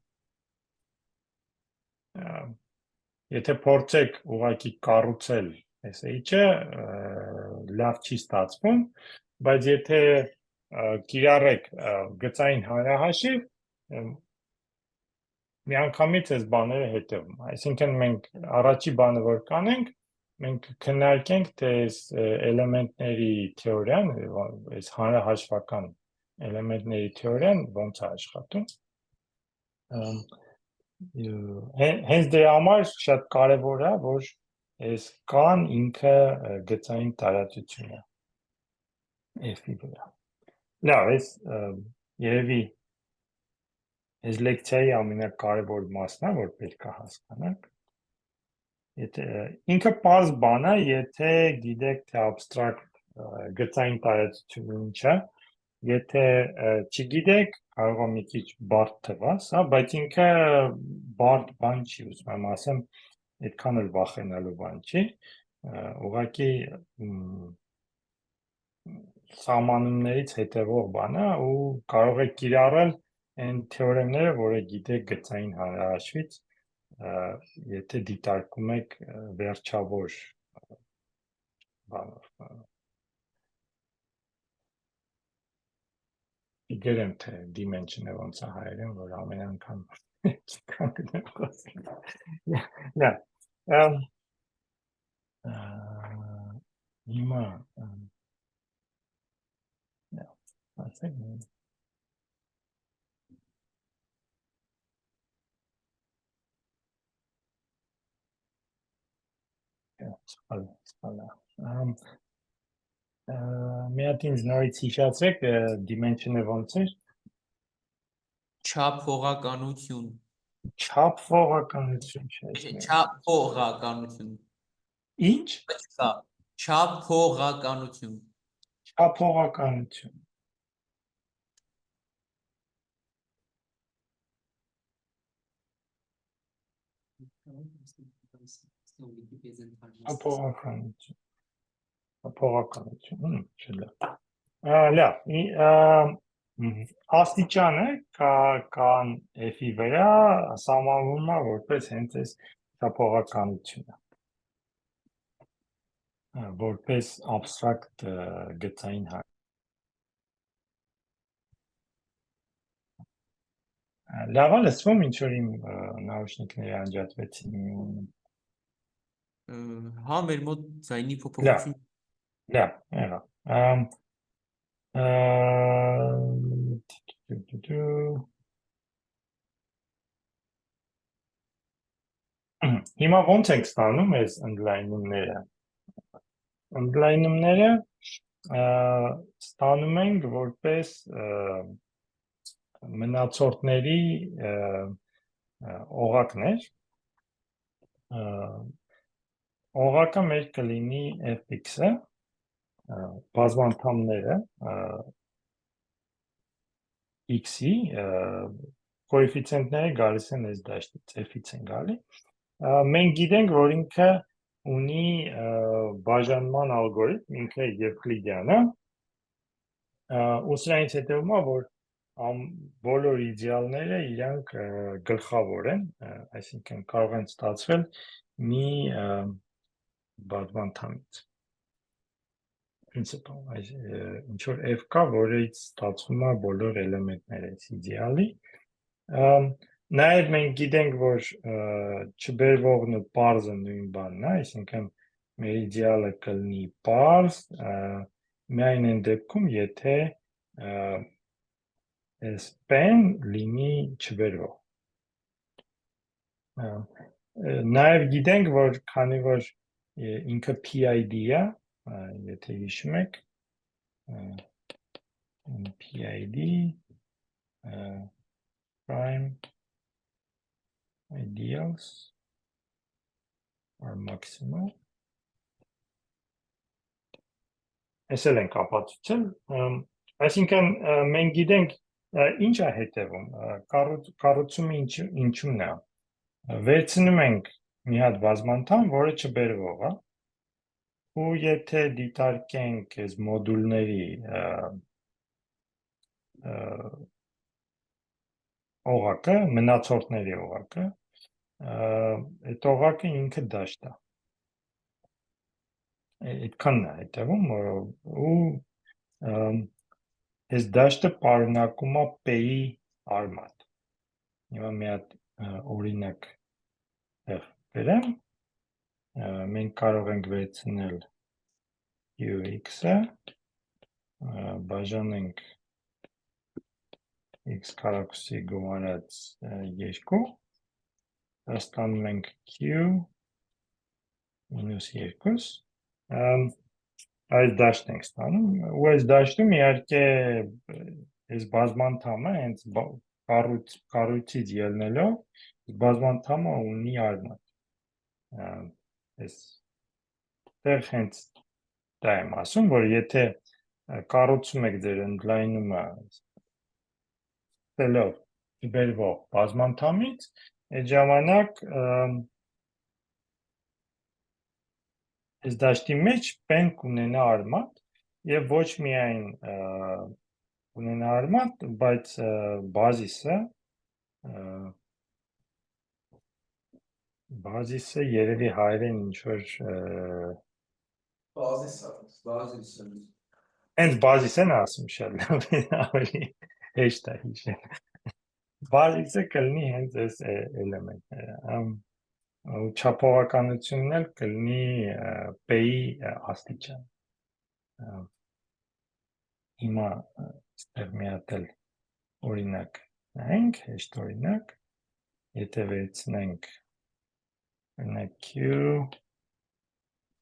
Եթե փորձեք ուղղակի կառուցել այս h-ը, լավ չի ստացվում, բայց եթե կիրառեք գծային հանրահաշիվ, միանգամից այս բաները հետևում։ Այսինքն մենք առաջի բանը որ կանենք, մենք քննարկենք, թե այս էլեմենտների թեորիան, այս հանրահաշվական էլեմենտների թեորիան ոնց է աշխատում։ Հենց դրա համար շատ կարևոր է, որ այս կան ինքը գծային տարածություն է f-ի վրա։ Լավ, այս երևի այս լեկցիայի ամենակարևոր մասն է, որ պետք է հասկանանք։ Ինքը պարզ բան է, եթե գիտեք, թե abstract գծային տարածությունը ինչ է, եթե չգիտեք, կարող է մի քիչ բարդ թվա, սա, բայց ինքը բարդ բան չի, ուզում եմ ասեմ, այդքան էլ վախենալու բան չի, ուղղակի սահմանումներից հետևող բան է ու կարող եք կիրառել այն թեորեմները, որը գիտեք գծային հանրահաշվից, եթե դիտարկում եք վերջավոր բանով։ Իգերեմ, թե dimension-ը ոնց է հայերեն, որ ամեն անգամ չկանգնեմ խոսել։ Լավ, հիմա, ասեք, մի հատ ինձ նորից հիշացրեք, dimension-ը ոնց էր։ Չափողականություն։ Չափողականություն, Չափողականություն։ Ինչ։ Չափողականություն։ Չափողականություն։ Չափողականություն, չլավ։ Լավ, աստիճանը կան f-ի վրա սահմանվում է որպես հենց այս չափողականությունը, որպես abstract գծային հարց։ Լավ է լսվում, ինչ որ իմ նաուշնիկները անջատվեցին։ Հա, մեր մոտ ձայնի փոփոխություն Լավ, եղավ։ Հիմա ոնց ենք ստանում այս ընդլայնումները։ Ընդլայնումները ստանում ենք որպես մնացորդների օղակներ։ Օղակը մեր կլինի fx-ը, բազմանդամները x-ի կոեֆիցիենտները գալիս են այս դաշտից, f-ից են գալի։ Մենք գիտենք, որ ինքը ունի բաժանման ալգորիթմ, ինքը Եվկլիդյան է, ու սրանից հետևում է, որ բոլոր իդեալները իրանք գլխավոր են, այսինքն կարող են ստացվել մի բազմանդամից։ Principle, ինչ որ f կա, որից ստացվում է բոլոր էլեմենտները այս իդեալի։ Նաև մենք գիտենք, որ չբերվողն ու պարզը նույն բանն է, այսինքն մեր իդեալը կլինի պարզ, միայն այն դեպքում, եթե այս p-ն լինի չբերվող։ Նաև գիտենք, որ քանի որ ինքը PID է, եթե հիշում եք, PID prime ideals or maximal, այս էլ ենք ապացուցել, այսինքն մենք գիտենք ինչ է հետևում, կառուցումը ինչումն է, վերցնում ենք մի հատ բազմանդամ, որը չբերվող է, ու եթե դիտարկենք այս մոդուլների օղակը, մնացորդների օղակը, այդ օղակը ինքը դաշտ է, այդքանն է հետևում, ու այս դաշտը պարունակում է p-ի արմատ։ Հիմա մի հատ օրինակ վերեմ, մենք կարող ենք վերցնել ux-ը, բաժանենք x քառակուսի գումարած 2, ստանում ենք q մինուս 2, այս դաշտ ենք ստանում, ու այս դաշտում իհարկե այս բազմանդամը հենց կառույցից ելնելով, բազմանդամը ունի արմատ, այստեղ հենց դա եմ ասում, որ եթե կառուցում եք ձեր ընդլայնումը ստելով չբերվող բազմանդամից, այդ ժամանակ այս դաշտի մեջ p-ն կունենա արմատ և ոչ միայն ունենա արմատ, բայց բազիսը երևի հայերեն ինչ-որ հենց բազիս են ասում շատ ավելի հեշտ է հիշել, բազիսը կլինի հենց այս էլեմենտները, ու չափողականությունն էլ կլինի p-ի աստիճան, հիմա ստեղ մի հատ էլ օրինակ նայենք, հեշտ օրինակ, եթե վերցնենք q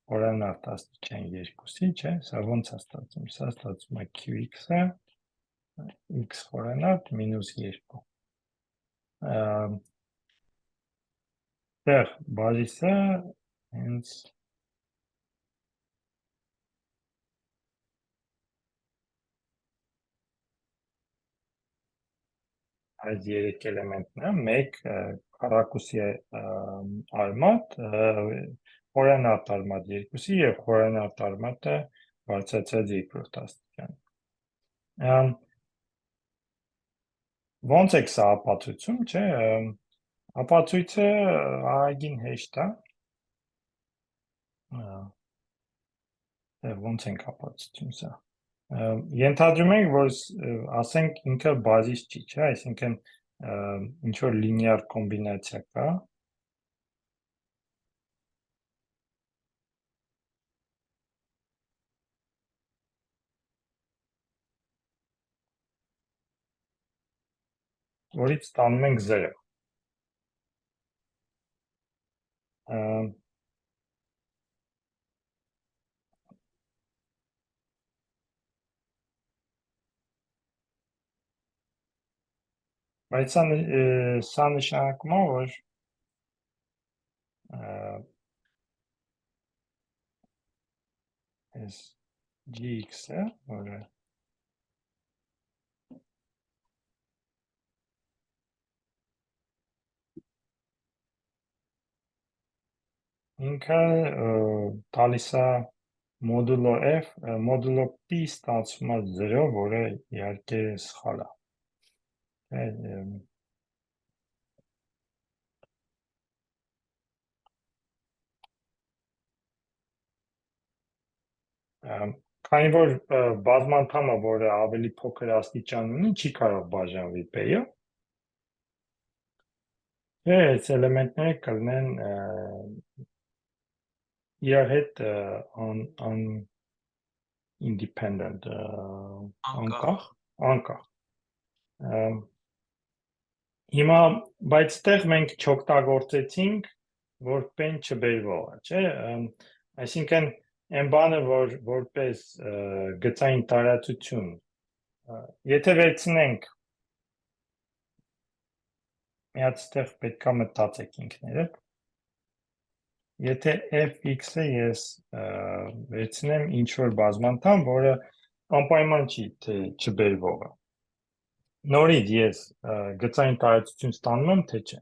խորանարդ աստիճան 2-ի, չէ, սա ոնց է ստացվում, սա ստացվում է qx-ը, x խորանարդ մինուս 2, տեղ բազիսը հենց այս երեք էլեմենտն է, մեկ քառակուսի արմատ, խորանարդ արմատ 2-ի և խորանարդ արմատը բարձրացած երկրորդ աստիճան։ Ոնց եք սա ապացույցում, չէ, ապացույցը ահագին հեշտ է, ոնց ենք ապացուցում սա, ենթադրում ենք, որ ասենք ինքը բազիս չի, չէ, այսինքն ինչ-որ լինիար կոմբինացիա կա, որից ստանում ենք 0։ Բայց սա նշանակում է, որ այս gx-ը, որը ինքը տալիս է մոդուլո f, մոդուլո p ստացվում է 0, որը իհարկե սխալ է։ Քանի որ բազմանդամը, որը ավելի փոքր աստիճան ունի, չի կարող բաժանվի p-ը, այս էլեմենտները կլինեն իրար հետ independent, անկախ։ Հիմա, բայց ստեղ մենք չօգտագործեցինք, որ p-ն չբերվող է, չէ՞։ Այսինքն այն բանը, որ որպես գծային տարածություն, եթե վերցնենք, մի հատ ստեղ պետք է մտածեք ինքներդ, եթե fx-ը ես վերցնեմ ինչ-որ բազմանդամ, որը անպայման չի, թե չբերվող է, նորից ես գծային տարածություն ստանում եմ, թե չէ։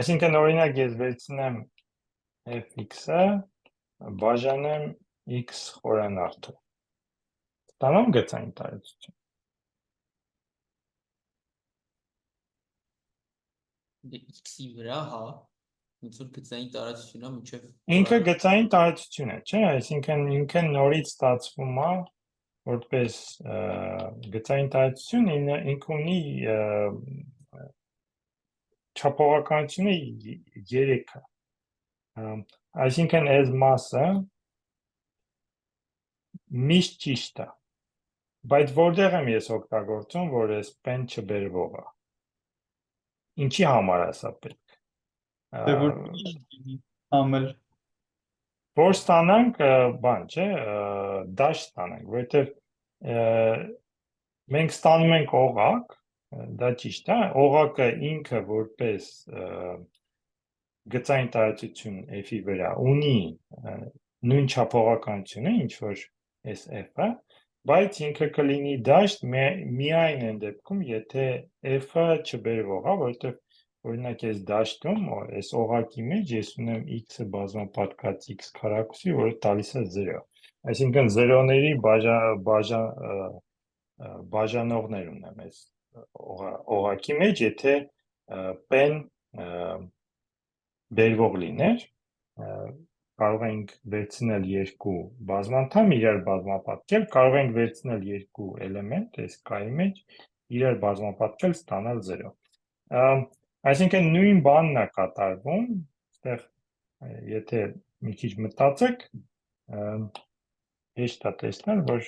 Այսինքն օրինակ ես վերցնեմ fx-ը, բաժանեմ x խորանարդը, ստանամ գծային տարածություն։ X-ի վրա, հա, ոնց որ գծային տարածությունն է մինչև Ինքը գծային տարածություն է, չէ՞, այսինքն ինքը նորից ստացվում է որպես գծային տարածություն, ինքը ունի չափողականությունը 3-ը։ Այսինքն այս մասը միշտ ճիշտ է, բայց որտեղ եմ ես օգտագործում, որ այս p-ն չբերվող է։ Ինչի համար է սա պետք։ Համել Որ ստանանք բան, չէ, դաշտ ստանանք, որովհետև մենք ստանում ենք օղակ, դա ճիշտ է, օղակը ինքը որպես գծային տարածություն f-ի վրա ունի նույն չափողականությունը, ինչ որ այս f-ը, բայց ինքը կլինի դաշտ միայն այն դեպքում, եթե f-ը չբերվող է, որովհետև օրինակ այս դաշտում, այս օղակի մեջ ես ունեմ x-ը բազմապատկած x քառակուսի, որը տալիս է 0։ Այսինքն 0-ների բաժանողներ ունեմ այս օղակի մեջ, եթե p-ն բերվող լիներ, կարող ենք վերցնել երկու բազմանդամ, իրար բազմապատկել, կարող ենք վերցնել երկու էլեմենտ, այս k-ի մեջ, իրար բազմապատկել, ստանալ 0։ Այսինքն նույն բանն է կատարվում, այստեղ եթե մի քիչ մտածեք, հեշտ է տեսնել, որ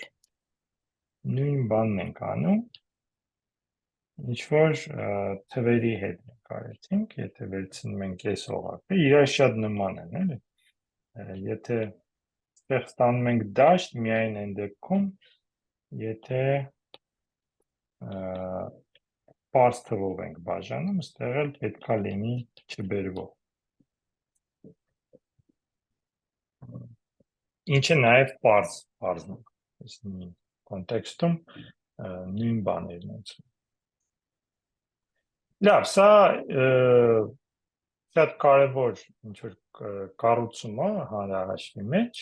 նույն բանն ենք անում, ինչ որ թվերի հետ նկարեցինք, եթե վերցնում ենք այս օղակը, իրար շատ նման են, էլի։ Եթե այստեղ ստանում ենք դաշտ, միայն այն դեպքում, եթե պարզ թվով ենք բաժանում, այստեղ էլ պետք է լինի չբերվող։ Ինչը նաև պարզն է, այս նույն կոնտեքստում նույն բաներն են։ Լավ, սա շատ կարևոր ինչ-որ կառուցում է հանրահաշվի մեջ,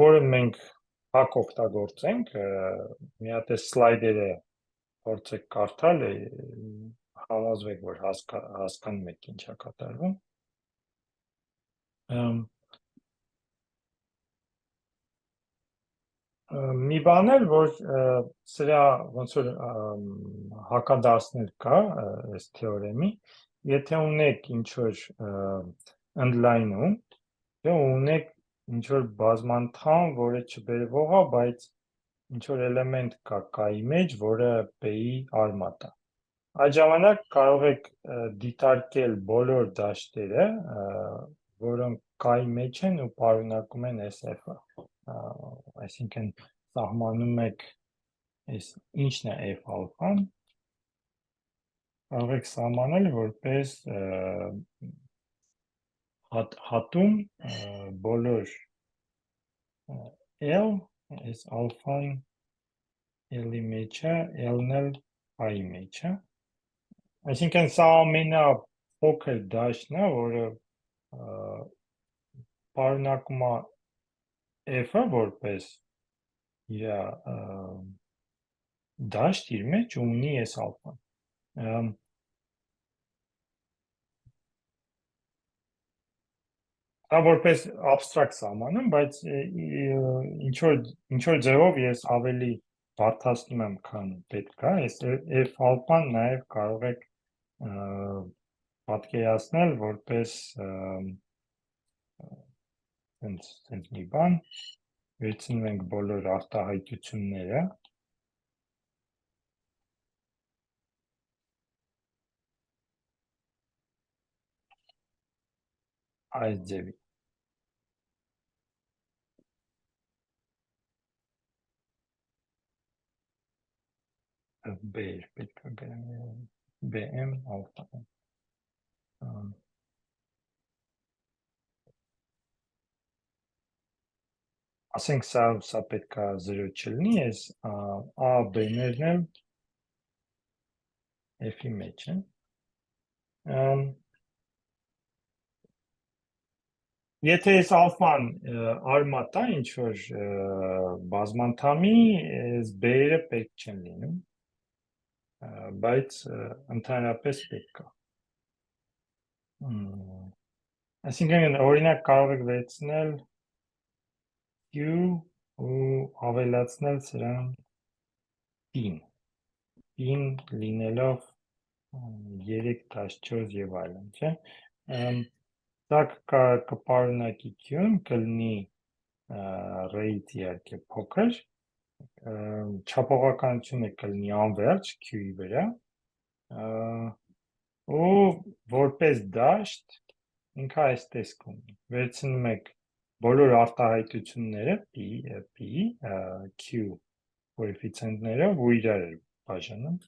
որը մենք հակ օգտագործենք, մի հատ այս սլայդերը փորձեք կարդալ, համոզվեք, որ հասկանում եք ինչ է կատարվում։ Մի բան էլ, որ սրա ոնց որ հակադարձներ կա այս թեորեմի, եթե ունեք ինչ-որ ընդլայնում, ունեք ինչ որ բազմանդամ, որը չբերվող է, բայց ինչ որ էլեմենտ կա k-ի մեջ, որը p-ի արմատ է։ Այդ ժամանակ կարող եք դիտարկել բոլոր դաշտերը, որոնք k-ի մեջ են ու պարունակում են SF-ը։ Այսինքն սահմանում եք ինչն է f ալֆան, կարող եք սահմանել որպես հատում բոլոր L, այս ալֆան L-ի մեջ է, L-ն էլ I-ի մեջ է։ Այսինքն սա ամենափոքր դաշտն է, որը պարունակում է F-ը որպես իր դաշտ իր մեջ ունի այս ալֆան։ Դա որպես abstract սահմանում, բայց ինչ որ ձևով ես ավելի բարդացնում եմ, քան պետք է, այս F ալֆան նաև կարող եք պատկերացնել որպես տենց մի բան, վերցնում ենք բոլոր արտահայտությունները, այս ձևի։ B պետք է գրեմ BM ալֆա։ Ասենք սա պետք է 0 չլինի, այս A, B-ներն էլ F-ի մեջ են։ Եթե այս ալֆան արմատ է ինչ որ բազմանդամի, այս B-երը պետք չեն լինում, բայց ընդհանրապես պետք է։ Այսինքն օրինակ կարող եք վերցնել Q ու ավելացնել սրան P-ն լինելով 3-4 եւ այլն, չէ՞։ Դա կպարունակի Q-ն, կլինի rate իհարկե փոքր, չափողականությունը կլինի անվերջ Q-ի վրա, ու որպես դաշտ ինքը այս տեսք ունի, վերցնում եք բոլոր արտահայտությունները P, Q կոեֆիցիենտներով ու իրար բաժանում,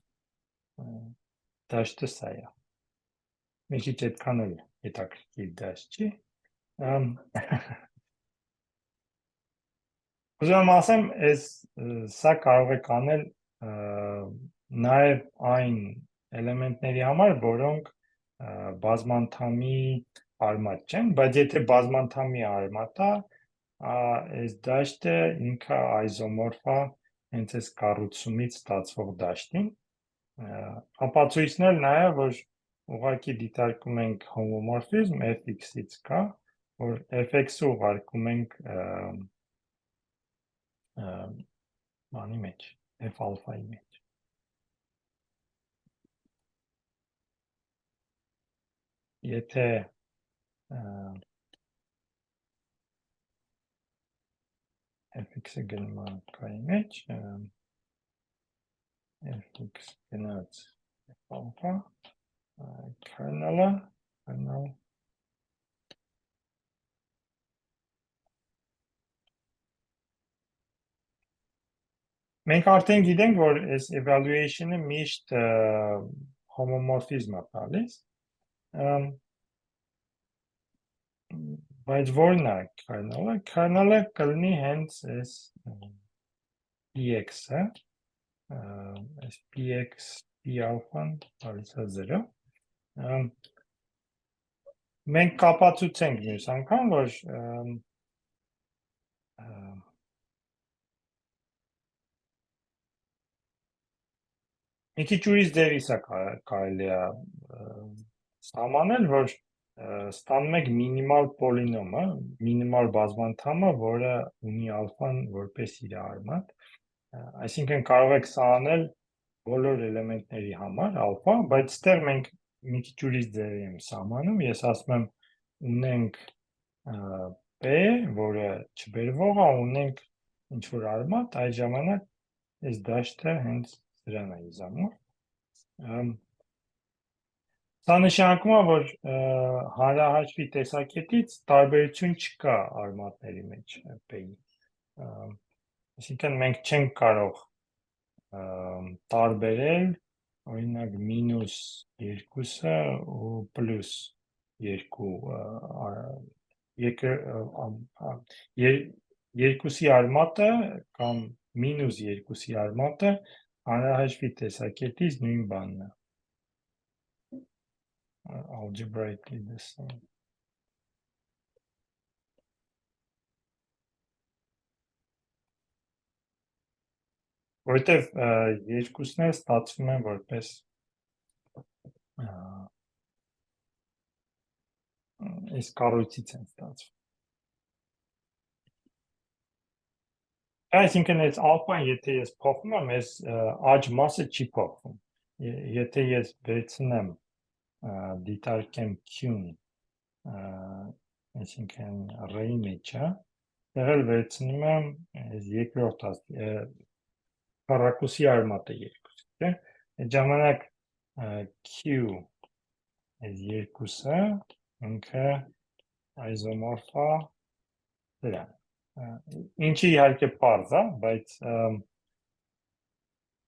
դաշտը սա է, մի քիչ այդքան էլ հետաքրքիր դաշտ չի, ուզում եմ ասեմ, սա կարող եք անել նաև այն էլեմենտների համար, որոնք բազմանդամի արմատ չեն, բայց եթե բազմանդամի արմատ է, այս դաշտը ինքը isomorph է հենց այս կառուցումից ստացվող դաշտին, ապացույցն էլ նաև, որ ուղղակի դիտարկում ենք հոմոմորֆիզմ fx-ից կա, որ fx-ը ուղարկում ենք բանի մեջ, f ալֆայի մեջ։ Եթե fx-ը գնում է k-ի մեջ, fx գնաց f ալֆա, kernel-ը, մենք արդեն գիտենք, որ այս evaluation-ը միշտ հոմոմորֆիզմ է տալիս, բայց որն է kernel-ը, kernel-ը կլինի հենց այս px-ը, այս px, p alpha-ն տալիս է 0, մենք կապացուցենք մյուս անգամ, որ մի քիչ ուրիշ ձևի սա կարելի է սահմանել, որ ստանում եք մինիմալ պոլինոմը, մինիմալ բազմանդամը, որը ունի ալֆան որպես իր արմատ, այսինքն կարող եք սա անել բոլոր էլեմենտների համար ալֆա, բայց ստեղ մենք մի քիչ ուրիշ ձևի եմ սահմանում, ես ասում եմ ունենք P, որը չբերվող է, ունենք ինչ որ արմատ, այդ ժամանակ այս դաշտը հենց դրան է իզոմորֆ։ Սա նշանակում է, որ հանրահաշվի տեսակետից տարբերություն չկա արմատների մեջ P-ի։ Այսինքն մենք չենք կարող տարբերել օրինակ -2-ը ու +2 երկուսի արմատը կամ -2-ի արմատը հանրահաշվի տեսակետից նույն բանն է։ Algebraically the same. Որտեվ երկուսն էլ ստացվում են որպես այս կառույցից են ստացվում։ Այսինքն այս ալֆան, եթե ես փոխում եմ, այս աջ մասը չի փոխվում։ Եթե ես վերցնեմ դիտարկեմ Q-ն, այսինքն R-ի մեջը, դեռ վերցնում եմ այս երկրորդ քառակուսի արմատը երկուսի, չէ՞։ Այդ ժամանակ Q այս երկուսը ինքը isomorph է դրան։ Ինչը իհարկե պարզ է, բայց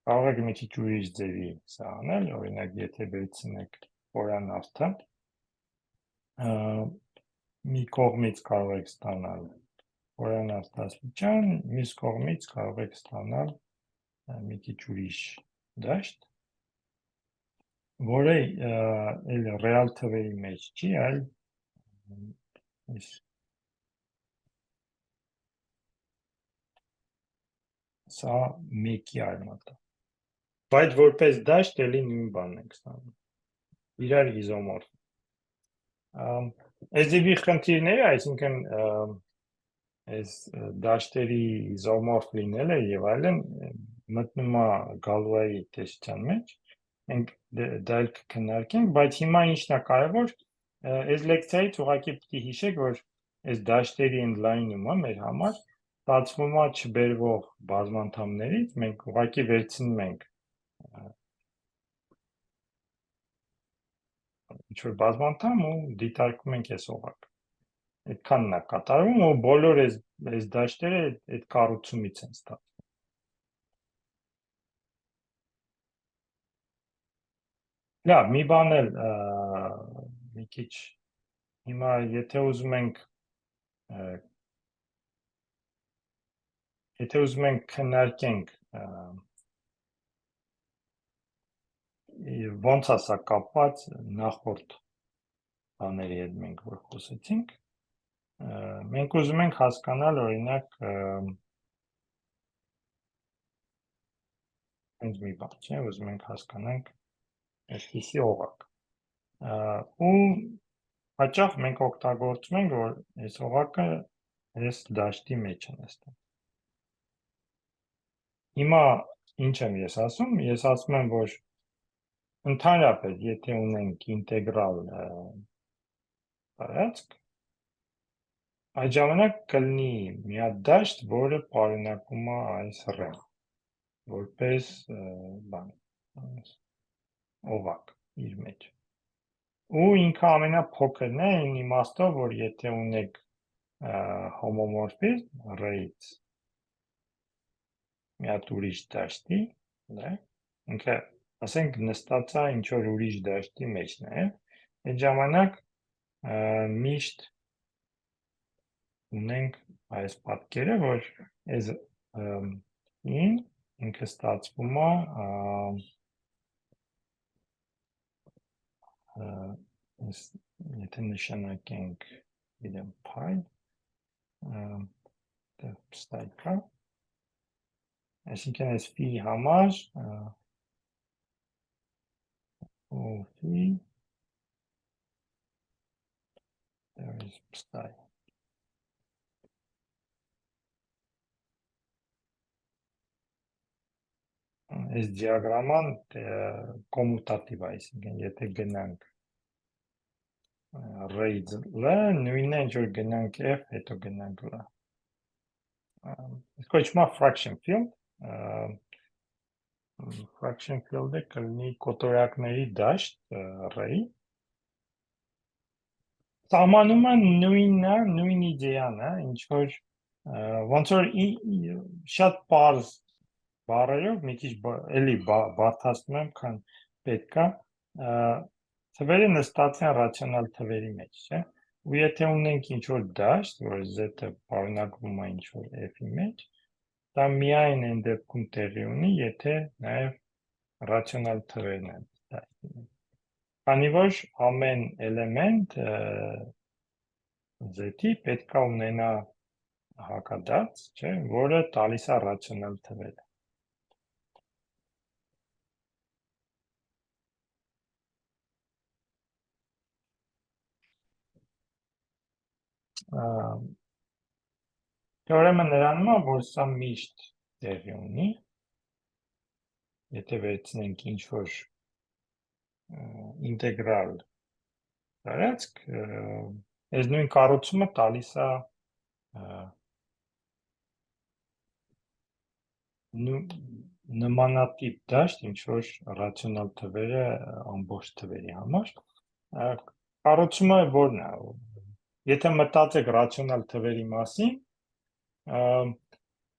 կարող եք մի քիչ ուրիշ ձևի սա անել, օրինակ եթե վերցնեք խորանավթը, մի կողմից կարող եք ստանալ խորանավթ աստիճան, մյուս կողմից կարող եք ստանալ մի քիչ ուրիշ դաշտ, որը էլ ռեալ թվերի մեջ չի, այլ սա մեկի արմատը։ Բայց որպես դաշտ էլի նույն բանն ենք ստանում։ Իրար իզոմորֆ։ Այս ձևի խնդիրները, այսինքն այս դաշտերի իզոմորֆ լինելը եւ այլն մտնում է Գալուայի տեսության մեջ։ Մենք դա էլ կքննարկենք, բայց հիմա ինչն է կարևոր, այս լեկցիայից ուղղակի պիտի հիշեք, որ այս դաշտերի ընդլայնումը մեր համար ստացվում է չբերվող բազմանդամներից, մենք ուղղակի վերցնում ենք ինչ-որ բազմանդամ ու դիտարկում ենք այս օղակ։ Այդքանն է կատարվում ու բոլոր այս դաշտերը այդ կառուցումից են ստացվում։ Լավ, մի բան էլ մի քիչ հիմա եթե ուզում ենք քննարկենք ոնց է սա կապված նախորդ բաների հետ մենք որ խոսեցինք, մենք ուզում ենք հասկանալ օրինակ հենց մի բան, չէ, ուզում ենք հասկանանք այսպիսի օղակ։ Ու հաճախ մենք օգտագործում ենք, որ այս օղակը այս դաշտի մեջ է նստում։ Հիմա ինչ եմ ես ասում։ Ես ասում եմ, որ ընդհանրապես, եթե ունենք ինտեգրալ տարածք, այդ ժամանակ կլինի մի հատ դաշտ, որը պարունակում է այս ռ-ը, որպես բան, օղակ իր մեջ։ Ու ինքը ամենափոքրն է այն իմաստով, որ եթե ունեք հոմոմորֆիզմ ռ-ից մի հատ ուրիշ դաշտի, դա ինքը ասենք նստած է ինչ որ ուրիշ դաշտի մեջ նաև, այդ ժամանակ միշտ ունենք այս պատկերը, որ այս ինքը ստացվում է եթե նշանակենք իրեն փայ, ստայքա, այսինքն այս ֆի համար ու ֆի there is psi. Այս դիագրաման կոմուտատիվ է, այսինքն եթե գնանք ռեյդը նույնն է ինչ որ գնանք f հետո գնանք l իսկ կոչվում է fraction field fraction field-ը կլինի կոտորակների դաշտ array Սահմանումը նույնն է, նույն իդեան է, ինչ որ ոնց որ շատ պարզ բառերով մի քիչ էլի բարդացնում եմ, քան պետք է թվերը նստած են ռացիոնալ թվերի մեջ, չէ՞։ Ու եթե ունենք ինչ որ դաշտ, որ z-ը պարունակվում է ինչ որ f-ի մեջ, դա միայն այն դեպքում տեղի ունի, եթե նաև ռացիոնալ թվերն են դաշտի մեջ։ Քանի որ ամեն էլեմենտ z-ի պետք է ունենա հակադարձ, չէ, որը տալիս է ռացիոնալ թվերը։ Թեորեմը նրանում է, որ սա միշտ տեղի ունի, եթե վերցնենք ինչ որ ինտեգրալ տարածք, այս նույն կառուցումը տալիս է նմանատիպ դաշտ, ինչ որ ռացիոնալ թվերը ամբողջ թվերի համար։ Կառուցումը որն է։ Եթե մտածեք ռացիոնալ թվերի մասին,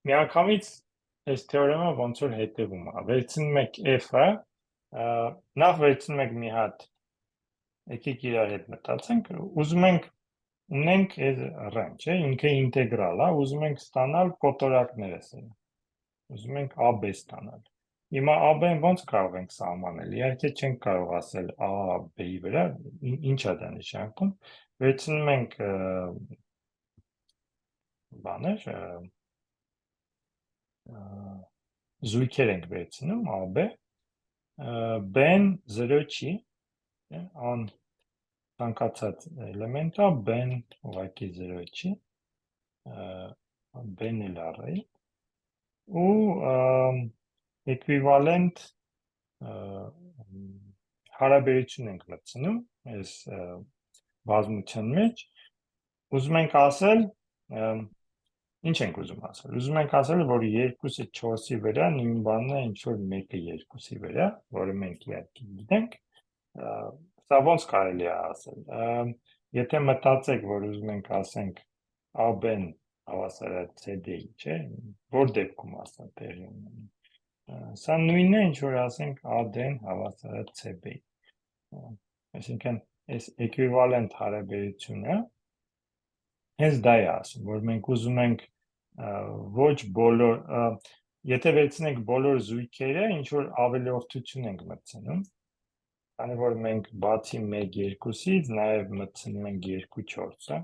միանգամից այս թեորեմը ոնց որ հետևում է։ Վերցնում եք f-ը, նախ վերցնում եք մի հատ, եկեք իրար հետ մտածենք, ուզում ենք ունենք այս r-ն, չէ, ինքը ինտեգրալ է, ուզում ենք ստանալ կոտորակները սրա։ Ուզում ենք AB ստանալ։ Հիմա AB-ն ոնց կարող ենք սահմանել։ Իհարկե չենք կարող ասել A B-ի վրա, ինչ է դա նշանակում։ Վերցնում ենք բաներ, զույգեր ենք վերցնում AB, B-ն 0 չի, ան ցանկացած էլեմենտ է, B-ն ուղղակի 0 չի, B-ն էլ array ու էկվիվալենտ հարաբերություն ենք մտցնում այս բազմության մեջ, ուզում ենք ասել, ինչ ենք ուզում ասել, ուզում ենք ասել, որ 2-ը 4-ի վրա նույն բանն է, ինչ որ 1-ը 2-ի վրա, որը մենք իհարկե գիտենք, սա ոնց կարելի է ասել, եթե մտածեք, որ ուզում ենք ասենք AB-ն հավասար է CD-ի, չէ, որ դեպքում ասա տեղի ունենի։ Սա նույնն է, ինչ որ ասենք AD-ն հավասար է CB-ի։ Այսինքն, այս էկվիվալենտ հարաբերությունը հենց դա է ասում, որ մենք ուզում ենք ոչ բոլոր, եթե վերցնենք բոլոր զույգերը, ինչ որ ավելորդություն ենք մտցնում, քանի որ մենք բացի 1-2-ից նաև մտցնում ենք 2-4-ը,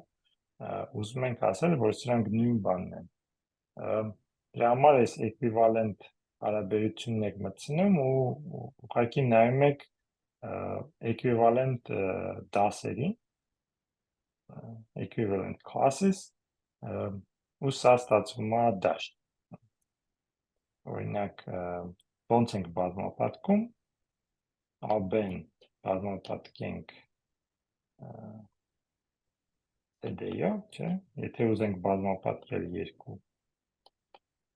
ուզում ենք ասել, որ սրանք նույն բանն են։ Դրա համար այս էկվիվալենտ հարաբերությունն եք մտցնում ու ուղղակի նայում եք էկվիվալենտ դասերին, equivalent classes, ու սա ստացվում է դաշտ։ Օրինակ, ոնց ենք բազմապատկում, AB-ն բազմապատկենք CD-ով, չէ, եթե ուզենք բազմապատկել երկու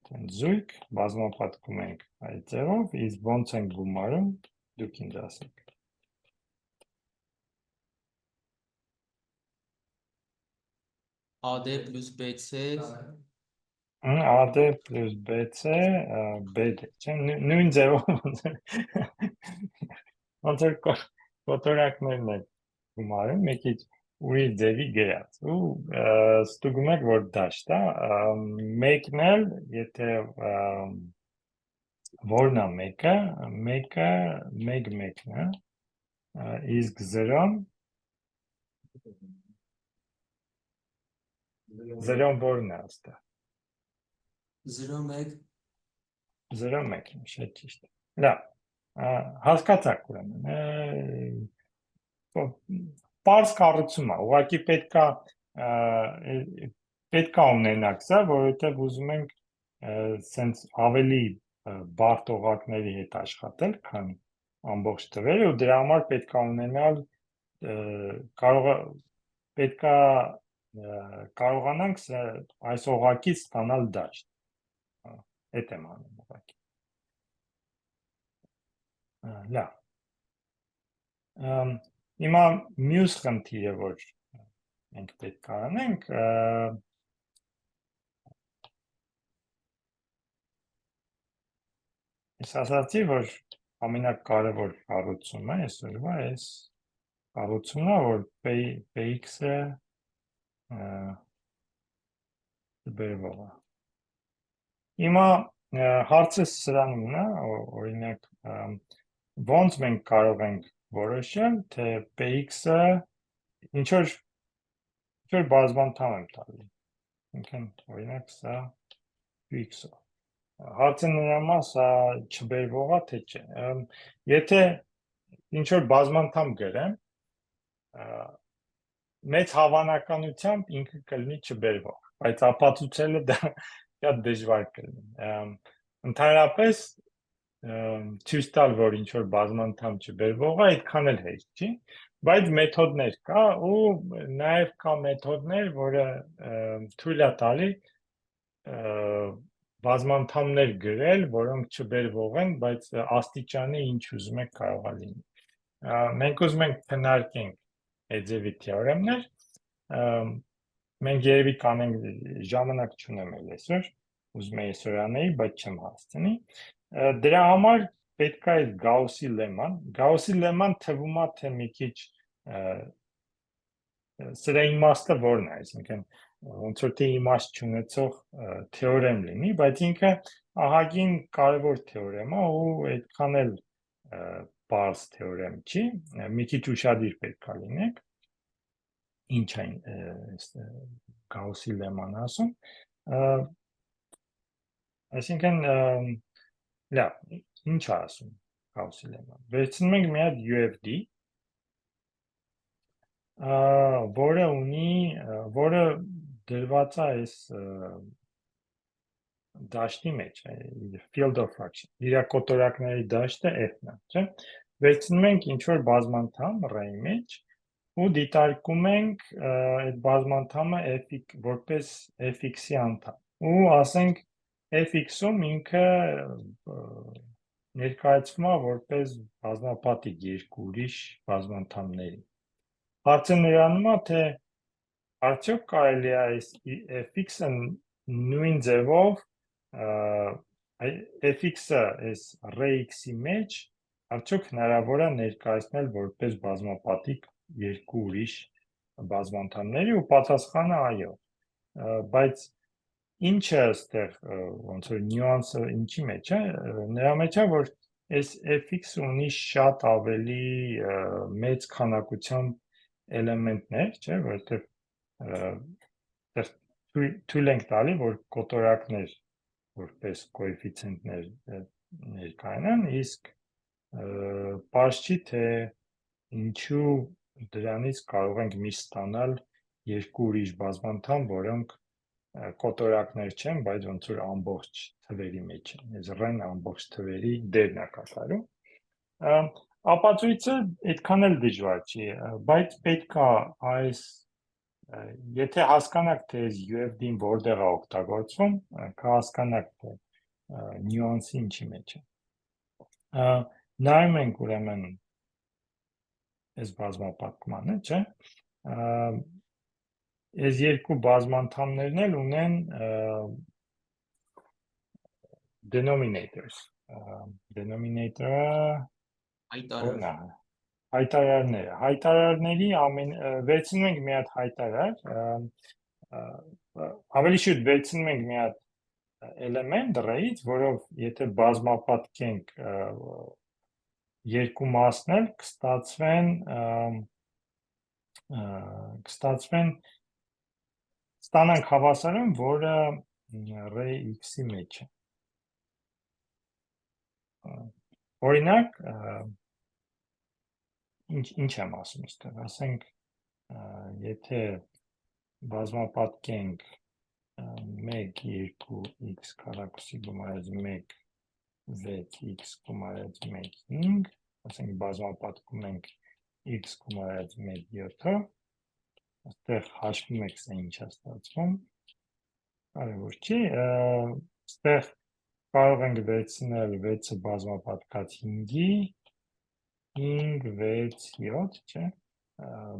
զույգ, բազմապատկում ենք այդ ձևով, իսկ ոնց ենք գումարում, դուք ինձ ասեք։ AD plus BC AD plus BC, BD, չէ, նույն ձևով ոնց որ կոտորակներն եք գումարում, մի քիչ ուրիշ ձևի գրած ու ստուգում եք, որ դաշտ է, մեկն էլ, եթե որն է մեկը, մեկն է, իսկ 0-ն որն է աստեղ։ 0-1 0-1, շատ ճիշտ։ Լավ, հասկացաք ուրեմն, պարզ կառուցում է, ուղղակի պետք է ունենաք սա, որովհետև ուզում ենք սենց ավելի բարդ օղակների հետ աշխատել, քան ամբողջ թվերը, ու դրա համար պետք է ունենալ կարող պետք է կարողանանք այս օղակից ստանալ դաշտ։ Այդ եմ անում ուղղակի։ Լավ։ Հիմա մյուս խնդիրը, որ մենք պետք է անենք, ես ասացի, որ ամենակարևոր կառուցումը այսօրվա այս կառուցումն է, որ PX-ը բերվող է։ Հիմա հարցը սրանումն է, օրինակ, ոնց մենք կարող ենք որոշել, թե PX-ը ինչ-որ բազմանդամ եմ տալի։ Օրինակ, սա PX-ը։ Հարցը նրան է, սա չբերվող է, թե չէ։ Եթե ինչ-որ բազմանդամ գրեմ, մեծ հավանականությամբ ինքը կլինի չբերվող, բայց ապացուցելը դա շատ դժվար կլինի։ Ընդհանրապես ցույց տալ, որ ինչ-որ բազմանդամ չբերվող է, այդքան էլ հեշտ չի, բայց մեթոդներ կա ու նաև կա մեթոդներ, որը թույլ է տալի բազմանդամներ գրել, որոնք չբերվող են, բայց աստիճանը ինչ ուզում եք կարող է լինի։ Մենք ուզում ենք քննարկենք Հեձևի թեորեմներ, մենք երևի կանենք ժամանակ չունեմ այսօր, ուզում եմ այսօր անեի, բայց չեմ հասցնի։ Դրա համար պետք է Գաուսի լեման։ Գաուսի լեման թվում է, թե մի քիչ սրա իմաստը որն է, այսինքն ոնց որ թե իմաստ չունեցող թեորեմ լինի, բայց ինքը ահագին կարևոր թեորեմ է ու այդքան էլ պարզ թեորեմ չի, մի քիչ ուշադիր պետք է լինեք։ Ինչ է Գաուսի լեման ասում։ Այսինքն լավ, ինչ է ասում Գաուսի լեման։ Վերցնում ենք մի հատ UFD, որը դրված է այս դաշտի մեջ, field of fraction, իր կոտորակների դաշտը F-ն է, չէ՞։ Վերցնում ենք ինչ-որ բազմանդամ R-ի մեջ ու դիտարկում ենք այդ բազմանդամը որպես fx-ի անդամ։ Ու ասենք fx-ում ինքը ներկայացվում է որպես բազմապատիկ երկու ուրիշ բազմանդամների։ Հարցը նրանում է, թե արդյոք կարելի է այս fx-ը նույն ձևով fx-ը այս rx-ի մեջ արդյոք հնարավոր է ներկայացնել որպես բազմապատիկ երկու ուրիշ բազմանդամների ու պատասխանը այո։ Բայց ինչը այստեղ ոնց որ նյուանսը ինչի մեջ է, նրա մեջ է, որ այս fx-ը ունի շատ ավելի մեծ քանակությամբ էլեմենտներ, չէ՞, որովհետև թույլ ենք տալի, որ կոտորակներ որպես կոեֆիցիենտներ ներկայանան, իսկ պարզ չի, թե ինչու դրանից կարող ենք միշտ ստանալ երկու ուրիշ բազմանդամ, որոնք կոտորակներ չեն, բայց ոնց որ ամբողջ թվերի մեջ են։ Այս r-ն ամբողջ թվերի դերն է կատարում։ Ապացույցը այդքան էլ դժվար չի, բայց պետք է այս եթե հասկանաք, թե այս UFD-ն որտեղ է օգտագործվում, կհասկանաք, թե նյուանսը ինչի մեջ է։ Նայում ենք ուրեմն այս բազմապատկմանը, չէ՞։ Այս երկու բազմանդամներն էլ ունեն denominators։ Denominator-ը հայտարարները։ Հայտարարների վերցնում ենք մի հատ հայտարար, ավելի շուտ վերցնում ենք մի հատ էլեմենտ r-ից, որով եթե բազմապատկենք երկու մասներ, ստանանք հավասարում, որը r-ի մեջ է։ Օրինակ, ինչ եմ ասում այստեղ, ասենք, եթե բազմապատկենք 1, 2, x քառակուսի գումարած 1, 6, x գումարած 1, 5, ասենք բազմապատկում ենք x գումարած 1, 7-ով, այստեղ հաշվում եք սա ինչ է ստացվում։ Կարևոր չի, այստեղ կարող ենք վերցնել 6-ը բազմապատկած 5-ի, 5, 6, 7, չէ։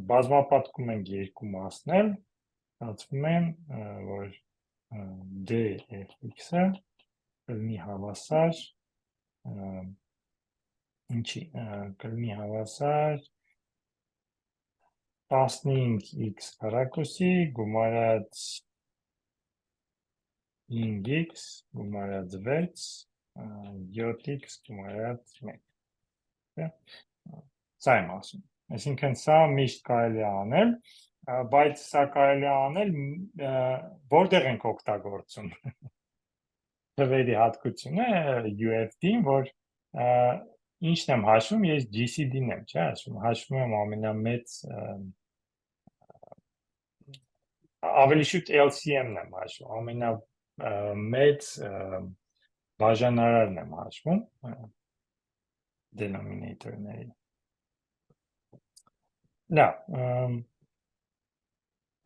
Բազմապատկում ենք երկու մասնել, ստացվում են, որ dfx-ը կլինի հավասար, ինչի, կլինի հավասար 15x քառակուսի գումարած 5x գումարած 6, 7x գումարած 1։ Սա եմ ասում։ Այսինքն սա միշտ կարելի է անել, բայց սա կարելի է անել որտեղ ենք օգտագործում։ Թվերի հատկությունը UFD-ին, որ ինչն եմ հաշվում, ես GCD-ն եմ, չէ՞, հաշվում եմ ամենամեծ ավելի շուտ LCM-ն եմ հաշվում, ամենամեծ բաժանարարն եմ հաշվում denominator-ների։ Լավ,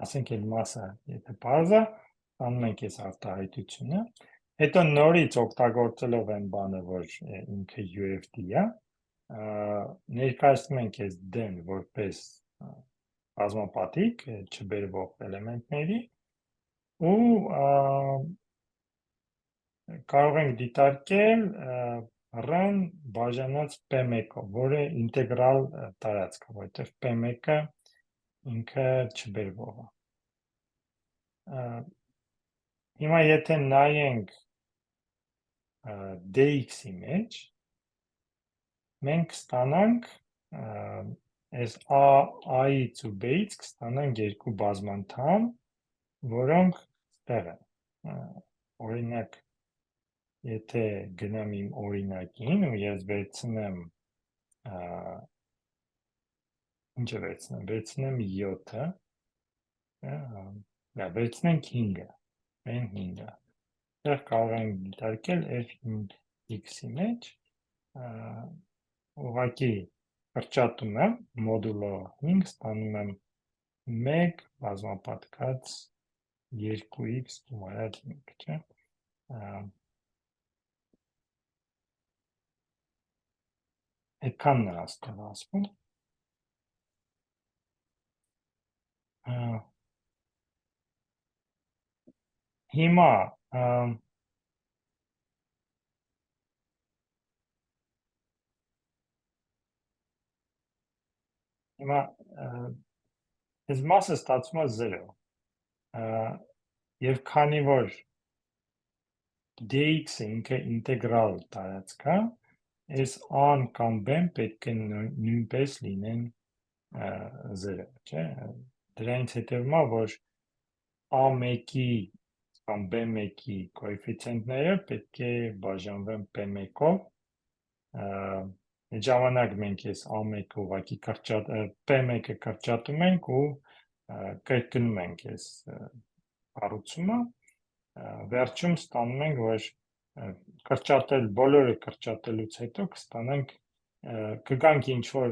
ասենք էլ մասը, եթե պարզ է, անում ենք այս արտահայտությունը, հետո նորից օգտագործելով այն բանը, որ ինքը UFD է, ներկայացնում ենք այս d-ն որպես բազմապատիկ չբերվող էլեմենտների ու կարող ենք դիտարկել r-ն բաժանած p1-ով, որը ինտեգրալ տարածք է, որտեղ p1-ը ինքը չբերվող է։ Հիմա եթե նայենք dx-ի մեջ, մենք կստանանք այս a-ից ու b-ից կստանանք երկու բազմանդամ, որոնք ստեղ են։ Օրինակ, եթե գնամ իմ օրինակին ու ես վերցնեմ, ինչ է վերցնեմ, վերցնեմ 7-ը, վերցնենք 5-ը, այն 5-ը, դեղ կարող ենք դիտարկել f5x-ի մեջ, ուղղակի կրճատում եմ, մոդուլո 5 ստանում եմ 1 բազմապատկած 2x գումարած 5, չէ։ Այդքանն է աստեղ ասվում։ Հիմա այս մասը ստացվում է 0 և քանի որ dx-ը ինքը ինտեգրալ տարածք է, այս a-ն կամ b-ն պետք է նույնպես լինեն 0, չէ։ Դրանից հետևում է, որ a1-ի կամ b1-ի կոեֆիցիենտները պետք է բաժանվեն p1-ով, այդ ժամանակ մենք այս a1-ը ուղղակի p1-ը կրճատում ենք ու կրկնում ենք այս կառուցումը, վերջում ստանում ենք, որ բոլորը կրճատելուց հետո կգանք ինչ-որ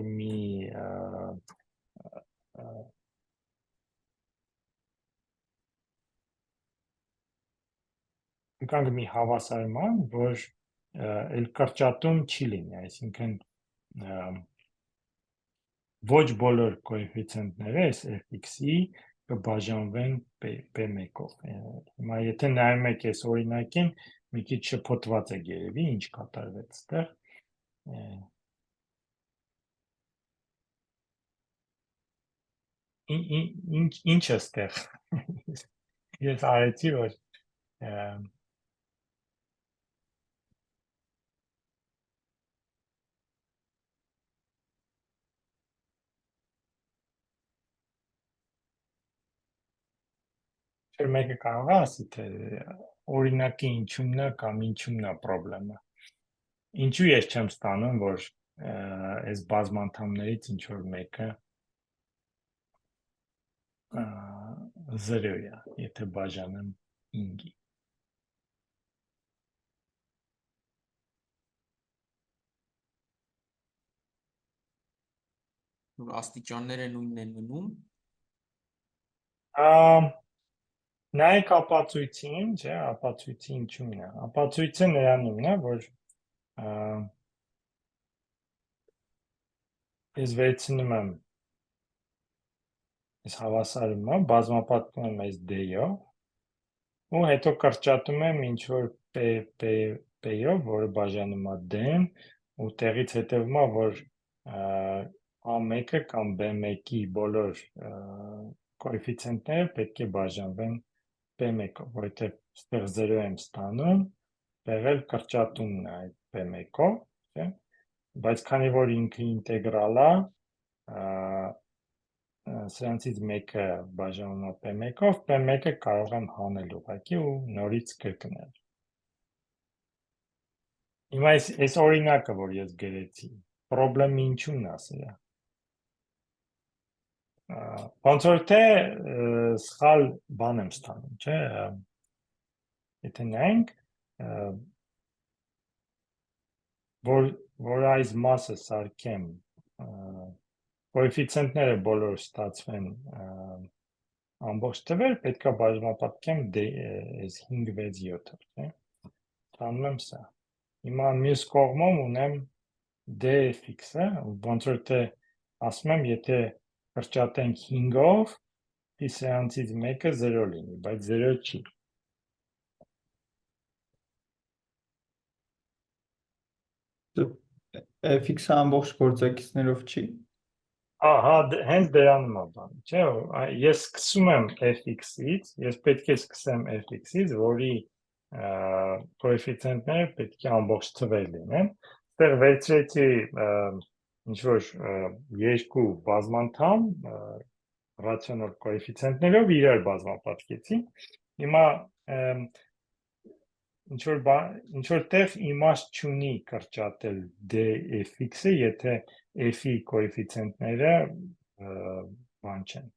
մի հավասարման, որ էլ կրճատում չի լինի, այսինքն ոչ բոլոր կոեֆիցիենտները այս fx-ի կբաժանվեն p1-ով։ Հիմա եթե նայում եք այս օրինակին, մի քիչ շփոթված է երևի, ինչ կատարվեց այդտեղ։ Ինչ է այդտեղ։ Ես արեցի, որ մեկը կարող է ասի, թե օրինակի ինչումն է կամ ինչումն է պրոբլեմը։ Ինչու ես չեմ ստանում, որ այս բազմանդամներից ինչ-որ մեկը 0 է, եթե բաժանեմ 5-ի։ Աստիճանները նույնն են մնում։ Նայեք ապացույցին, չէ, ապացույցի ինչու՞մն է։ Ապացույցը նրանումն է, որ ես վերցնում եմ այս հավասարումը, բազմապատկում եմ այս d-ով ու հետո կրճատում եմ ինչ որ p-ով, որը բաժանում է d-ն ու տեղից հետևում է, որ a1-ը կամ b1-ի բոլոր կոեֆիցիենտները պետք է բաժանվեն p1-ով, որովհետև ստեղ 0 եմ ստանում, տեղել կրճատումն է այդ p1-ով, չէ՞, բայց քանի որ ինքը ինտեգրալ է, սրանցից մեկը բաժանում է p1-ով, p1-ը կարող եմ հանել ուղղակի ու նորից կրկնել։ Հիմա այս օրինակը, որ ես գրեցի, խնդրեմը ինչու՞մն է սրա։ Ոնց որ թե սխալ բան եմ ստանում, չէ՞։ Եթե նայենք, որ այս մասը սարքեմ, կոեֆիցիենտները բոլոր ստացվեն ամբողջ թվեր, պետք է բազմապատկեմ այս 5, 6, 7-ը, չէ՞։ Ստանում եմ սա։ Հիմա մյուս կողմում ունեմ dfx-ը, ոնց որ թե ասում եմ, եթե կրճատենք 5-ով, սրանցից մեկը 0 լինի, բայց 0 չի։ fx-ը ամբողջ գործակիցներով չի։ Ահա, հենց դրանում է բանը, չէ՞, ես սկսում եմ fx-ից, ես պետք է սկսեմ fx-ից, որի կոեֆիցիենտները պետք է ամբողջ թվեր լինեն։ Այստեղ վերցրեցի ինչ որ երկու բազմանդամ ռացիոնալ կոեֆիցիենտներով իրար բազմապատկեցի։ Հիմա ինչ որ տեղ իմաստ չունի կրճատել dfx-ը, եթե f-ի կոեֆիցիենտները բան չեն,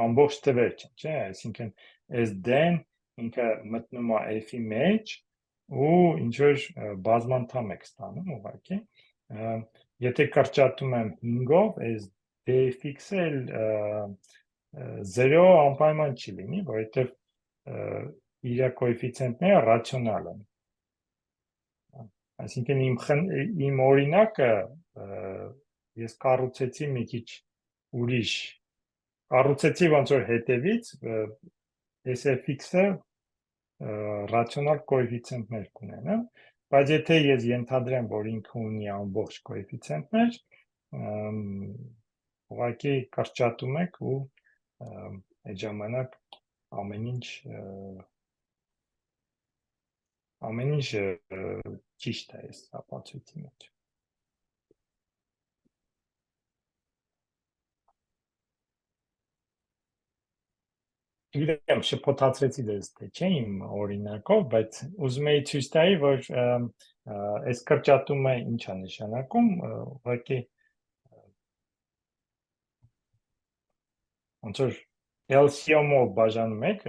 ամբողջ թվեր չեն, չէ՞, այսինքն այս d-ն ինքը մտնում է f-ի մեջ ու ինչ որ բազմանդամ եք ստանում ուղղակի։ Եթե կրճատում եմ 5-ով, այս dfx-ը 0 անպայման չի լինի, որովհետև իր կոեֆիցիենտները ռացիոնալ են։ Այսինքն իմ օրինակը ես կառուցեցի մի քիչ ուրիշ, կառուցեցի ոնց որ հետևից, այս fx-ը ռացիոնալ կոեֆիցիենտներ կունենա, բայց եթե ես ենթադրեմ, որ ինքը ունի ամբողջ կոեֆիցիենտներ, ուղղակի կրճատում եք ու այդ ժամանակ ամեն ինչ ճիշտ է այս ապացույցի մեջ։ Իրեմ շփոթացրեցի դες թե չէ իմ օրինակով, բայց ուզում էի ցույց տալ, որ այս կրճատումը ինչ է նշանակում, ուղղակի ոնց որ LCM-ով բաժանում եք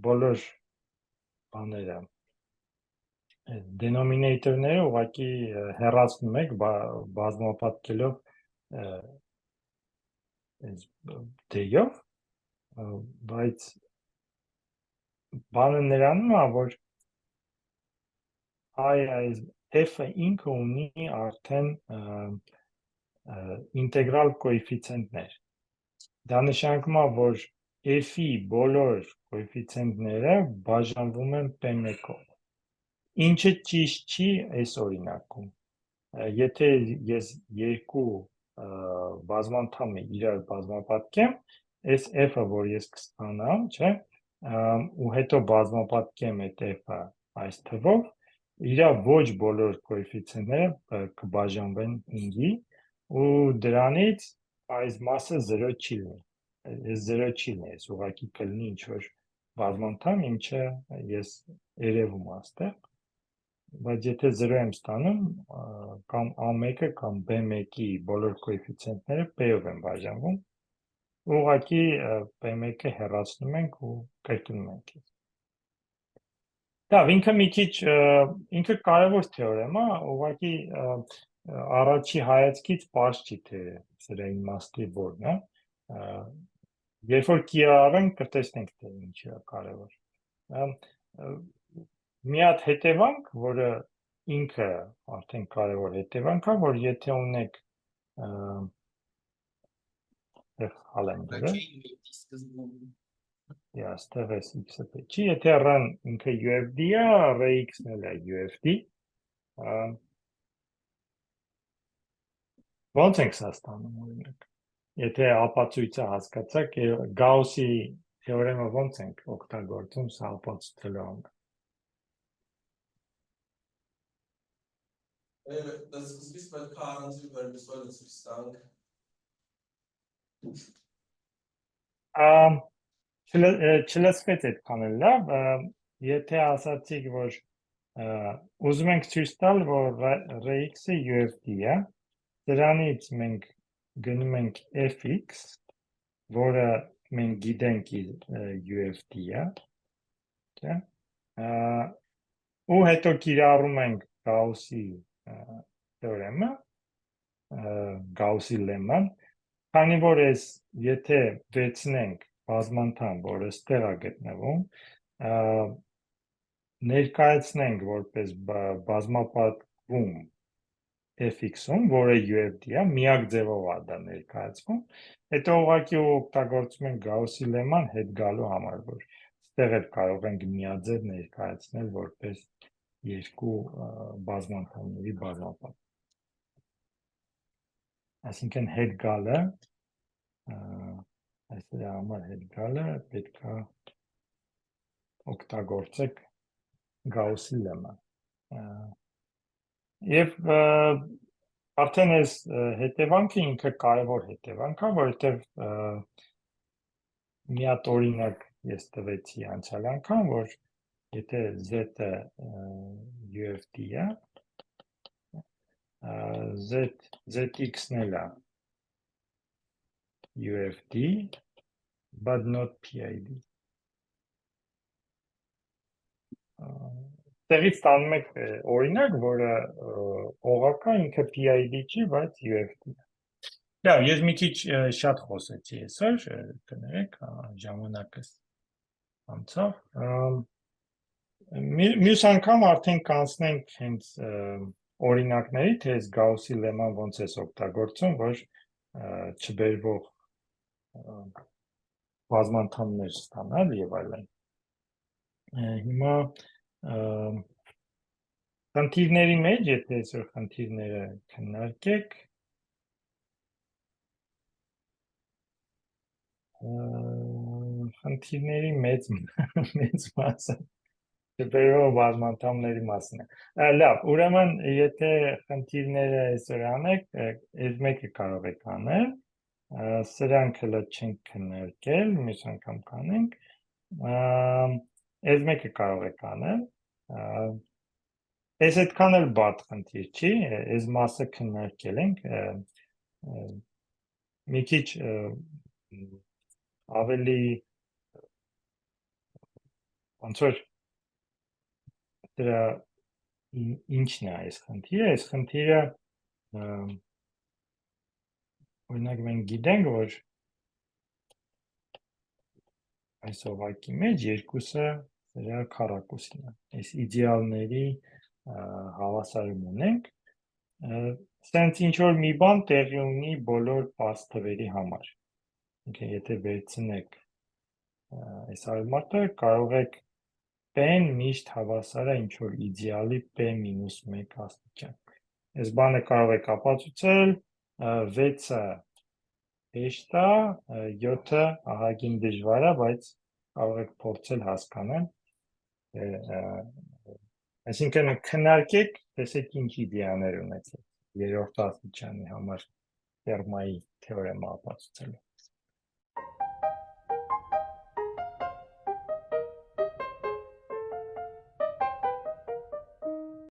բոլոր բաները, denominator-ները ուղղակի հեռացնում եք բազմապատկելով d-ով, բայց բանը նրանում է, որ այս f-ը ինքը ունի արդեն ինտեգրալ կոեֆիցիենտներ։ Դա նշանակում է, որ f-ի բոլոր կոեֆիցիենտները բաժանվում են p1-ով։ Ինչը ճիշտ չի այս օրինակում։ Եթե ես երկու բազմանդամը իրար բազմապատկեմ, այս f-ը, որ ես կստանամ, չէ, ու հետո բազմապատկեմ այդ f-ը այս թվով, իր ոչ բոլոր կոեֆիցիենտները կբաժանվեն 5-ի ու դրանից այս մասը 0 չի լինի։ Այս 0 չի լինի, այս ուղղակի կլինի ինչ որ բազմանդամ, ինչը ես երևում աստեղ, բայց եթե 0 եմ ստանում, կամ a1-ը կամ b1-ի բոլոր կոեֆիցիենտները p-ով են բաժանվում, ուղղակի p1-ը հեռացնում ենք ու կրկնում ենք։ Դա ինքը մի քիչ ինքը կարևոր թեորեմ է, ուղղակի առաջի հայացքից պարզ չի թե սրա իմաստը որն է, երբ որ կիրառենք, կտեսնենք թե ինչի է կարևոր։ Մի հատ հետևանք, որը ինքը արդեն կարևոր հետևանք է, որ եթե ունեք հալեմ դրել, ստեղ էս x-ը պետք չի, եթե run ինքը UFD է, rx-ն էլ է UFD, ոնց ենք սա ստանում օրինակ, եթե ապացույցը հասկացաք, Գաուսի թեորեմը ոնց ենք օգտագործում սա ապացուցելու համար։ Das ist bei Karens über das soll das sagen. Չլսվեց այդքան էլ լավ, եթե ասացիք, որ ուզում ենք ցույց տալ, որ rx-ը UFD է, դրանից մենք գնում ենք fx, որը մենք գիտենք UFD է, ու հետո կիրառում ենք Գաուսի թեորեմը, Գաուսի լեմման, քանի որ եթե վերցնենք բազմանդամ, որը ստեղ է գտնվում, ներկայացնենք որպես բազմապատկվում fx-ում, որը UFD է, միակ ձևով է դա ներկայացվում, հետո ուղղակի օգտագործում ենք Գաուսի լեմման հետ գալու համար, որ ստեղ էլ կարող ենք միաձև ներկայացնել որպես երկու բազմանդամների բազմապատ։ Այսինքն հետ գալը, այսօր համար հետ գալը պետք է օգտագործեք Գաուսի լեմման։ Եվ արդեն այս հետևանքը ինքը կարևոր հետևանք է, որովհետև մի հատ օրինակ ես տվեցի անցյալ անգամ, որ եթե z-ը UFD է, zx-ն էլ է UFD, but not PID։ Տեղից տանում եք օրինակ, որը օղակա ինքը PID չի, բայց UFD է։ Լավ, ես մի քիչ շատ խոսեցի այսօր, կներեք, ժամանակս անցավ։ Մյուս անգամ արդեն կանցնենք հենց օրինակների, թե այս Գաուսի լեմման ոնց է օգտագործում, որ չբերվող բազմանդամներ ստանալ եւ այլն։ Հիմա խնդիրների մեջ, եթե այսօր խնդիրները քննարկեք, խնդիրների մեծ մասը չբերվող բազմանդամների մասն է։ Լավ, ուրեմն եթե խնդիրները այսօր անեք, այս մեկը կարող եք անել, սրանք հլը չենք քննարկել, մյուս անգամ կանենք, այս մեկը կարող եք անել, այս այդքան էլ բարդ խնդիր չի, այս մասը քննարկել ենք, մի քիչ ավելի ոնց որ դրա ինչն է այս խնդիրը, օրինակ մենք գիտենք, որ այս օղակի մեջ երկուսը դրա քառակուսին է, այս իդեալների հավասարում ունենք, սենց ինչ-որ մի բան տեղի ունի բոլոր պարզ թվերի համար, եթե վերցնեք այս արմատը, կարող եք P-ն միշտ հավասար է ինչ-որ իդեալի P-1 աստիճան, այս բանը կարող եք ապացուցել, 6-ը հեշտ է, 7-ը ահագին դժվար է, բայց կարող եք փորձել հասկանալ, այսինքն քննարկեք, տեսեք ինչ իդեաներ ունեցեք, երրորդ աստիճանի համար Ֆերմայի թեորեմը ապացուցելու։